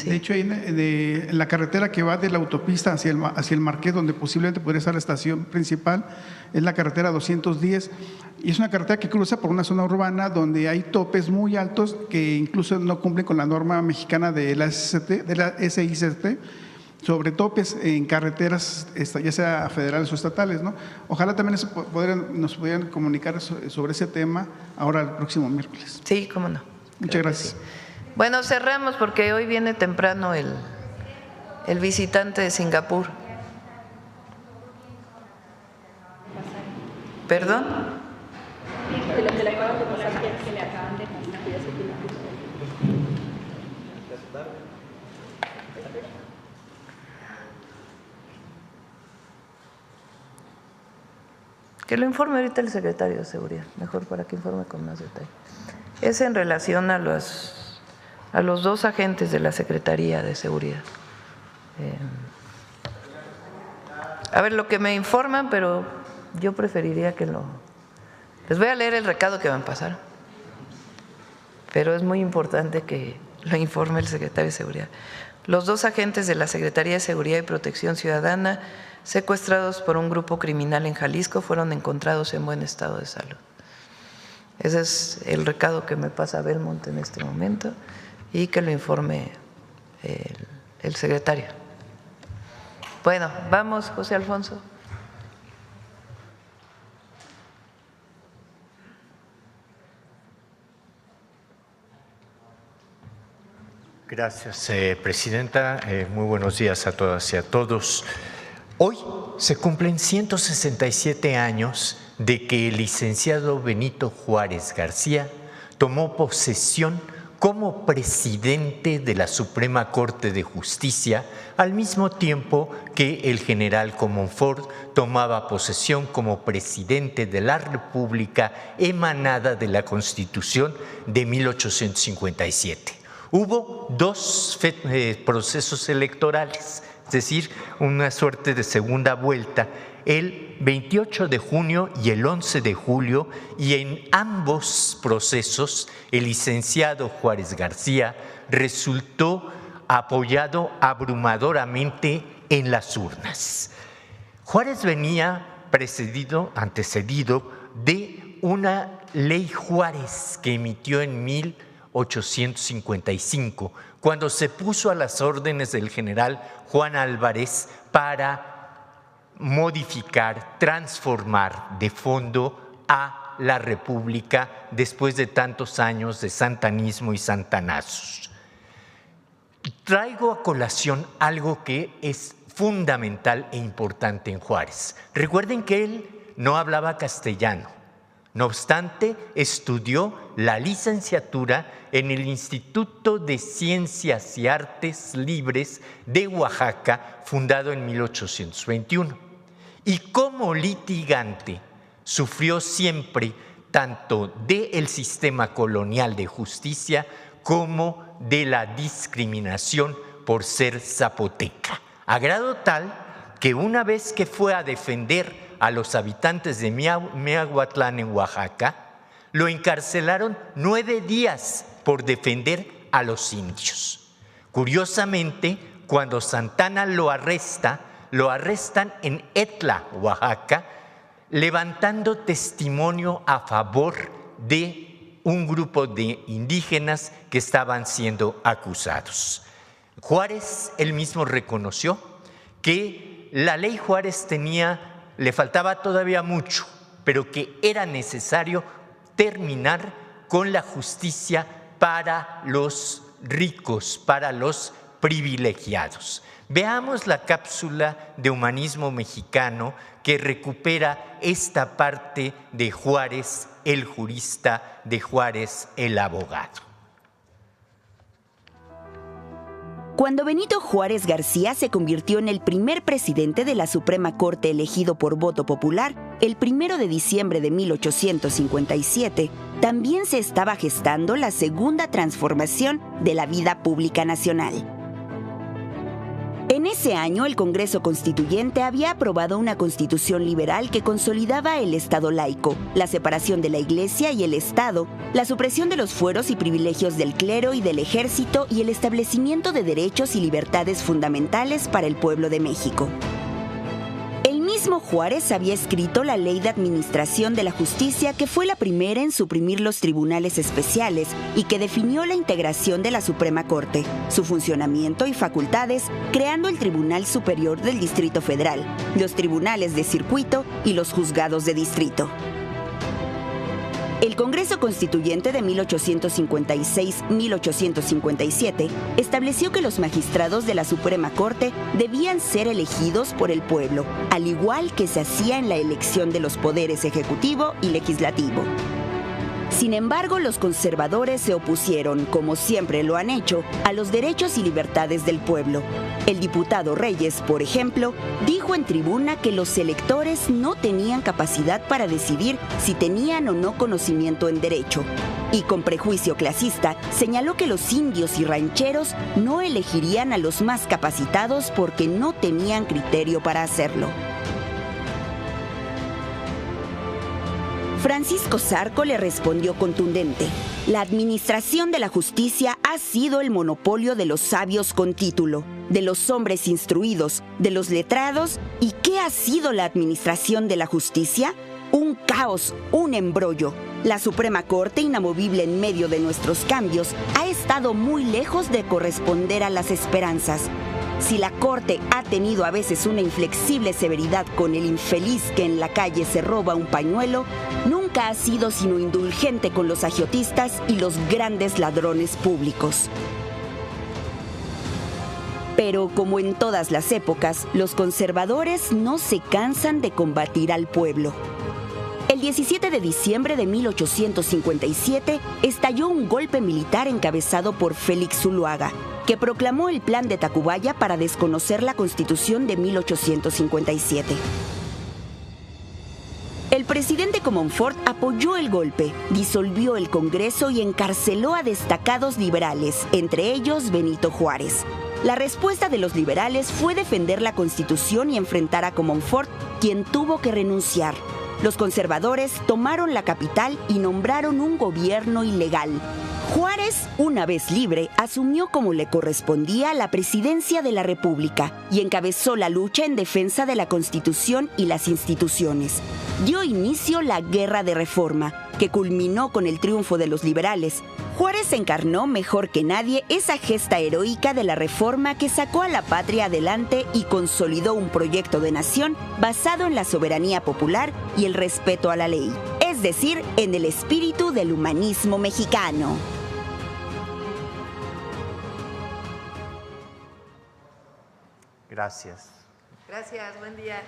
De hecho, en la carretera que va de la autopista hacia el Marqués, donde posiblemente podría estar la estación principal, es la carretera 210, y es una carretera que cruza por una zona urbana donde hay topes muy altos que incluso no cumplen con la norma mexicana de la SICT, sobre topes en carreteras, ya sea federales o estatales, ¿no? Ojalá también nos pudieran comunicar sobre ese tema ahora el próximo miércoles. Sí, cómo no. Muchas gracias. Sí. Bueno, cerramos porque hoy viene temprano el visitante de Singapur. ¿Perdón? De lo que le acaban de pasar, que le acaban de pasar. Que lo informe ahorita el secretario de Seguridad, mejor para que informe con más detalle. Es en relación a los 2 agentes de la Secretaría de Seguridad. A ver, lo que me informan, pero yo preferiría que les voy a leer el recado que me pasaron, pero es muy importante que lo informe el secretario de Seguridad. Los 2 agentes de la Secretaría de Seguridad y Protección Ciudadana secuestrados por un grupo criminal en Jalisco fueron encontrados en buen estado de salud. Ese es el recado que me pasa Belmont en este momento, y que lo informe el secretario. Bueno, vamos, José Alfonso. Gracias, presidenta. Muy buenos días a todas y a todos. Hoy se cumplen 167 años de que el licenciado Benito Juárez García tomó posesión como presidente de la Suprema Corte de Justicia, al mismo tiempo que el general Comonfort tomaba posesión como presidente de la República emanada de la Constitución de 1857. Hubo 2 procesos electorales, es decir, una suerte de segunda vuelta, el 28 de junio y el 11 de julio, y en ambos procesos el licenciado Juárez García resultó apoyado abrumadoramente en las urnas. Juárez venía antecedido de una ley Juárez que emitió en 1855, cuando se puso a las órdenes del general Juan Álvarez para modificar, transformar de fondo a la República después de tantos años de santanismo y santanazos. Traigo a colación algo que es fundamental e importante en Juárez. Recuerden que él no hablaba castellano. No obstante, estudió la licenciatura en el Instituto de Ciencias y Artes Libres de Oaxaca, fundado en 1821. Y como litigante, sufrió siempre tanto del sistema colonial de justicia como de la discriminación por ser zapoteca, a grado tal que una vez que fue a defender a los habitantes de Miahuatlán en Oaxaca, lo encarcelaron 9 días por defender a los indios. Curiosamente, cuando Santana lo arrestan en Etla, Oaxaca, levantando testimonio a favor de un grupo de indígenas que estaban siendo acusados. Juárez él mismo reconoció que la ley Juárez le faltaba todavía mucho, pero que era necesario terminar con la justicia para los ricos, para los privilegiados. Veamos la cápsula de Humanismo Mexicano que recupera esta parte de Juárez, el jurista, de Juárez, el abogado. Cuando Benito Juárez García se convirtió en el primer presidente de la Suprema Corte elegido por voto popular, el 1 de diciembre de 1857, también se estaba gestando la segunda transformación de la vida pública nacional. En ese año, el Congreso Constituyente había aprobado una constitución liberal que consolidaba el Estado laico, la separación de la Iglesia y el Estado, la supresión de los fueros y privilegios del clero y del ejército y el establecimiento de derechos y libertades fundamentales para el pueblo de México. El mismo Juárez había escrito la Ley de Administración de la Justicia, que fue la primera en suprimir los tribunales especiales y que definió la integración de la Suprema Corte, su funcionamiento y facultades, creando el Tribunal Superior del Distrito Federal, los tribunales de circuito y los juzgados de distrito. El Congreso Constituyente de 1856-1857 estableció que los magistrados de la Suprema Corte debían ser elegidos por el pueblo, al igual que se hacía en la elección de los poderes ejecutivo y legislativo. Sin embargo, los conservadores se opusieron, como siempre lo han hecho, a los derechos y libertades del pueblo. El diputado Reyes, por ejemplo, dijo en tribuna que los electores no tenían capacidad para decidir si tenían o no conocimiento en derecho. Y con prejuicio clasista, señaló que los indios y rancheros no elegirían a los más capacitados porque no tenían criterio para hacerlo. Francisco Zarco le respondió contundente: la administración de la justicia ha sido el monopolio de los sabios con título, de los hombres instruidos, de los letrados. ¿Y qué ha sido la administración de la justicia? Un caos, un embrollo. La Suprema Corte, inamovible en medio de nuestros cambios, ha estado muy lejos de corresponder a las esperanzas. Si la Corte ha tenido a veces una inflexible severidad con el infeliz que en la calle se roba un pañuelo, nunca ha sido sino indulgente con los agiotistas y los grandes ladrones públicos. Pero como en todas las épocas, los conservadores no se cansan de combatir al pueblo. El 17 de diciembre de 1857 estalló un golpe militar encabezado por Félix Zuluaga, que proclamó el Plan de Tacubaya para desconocer la Constitución de 1857. El presidente Comonfort apoyó el golpe, disolvió el Congreso y encarceló a destacados liberales, entre ellos Benito Juárez. La respuesta de los liberales fue defender la Constitución y enfrentar a Comonfort, quien tuvo que renunciar. Los conservadores tomaron la capital y nombraron un gobierno ilegal. Juárez, una vez libre, asumió como le correspondía la presidencia de la República y encabezó la lucha en defensa de la Constitución y las instituciones. Dio inicio la Guerra de Reforma, que culminó con el triunfo de los liberales. Juárez encarnó mejor que nadie esa gesta heroica de la reforma que sacó a la patria adelante y consolidó un proyecto de nación basado en la soberanía popular y el respeto a la ley, es decir, en el espíritu del humanismo mexicano. Gracias. Gracias, buen día.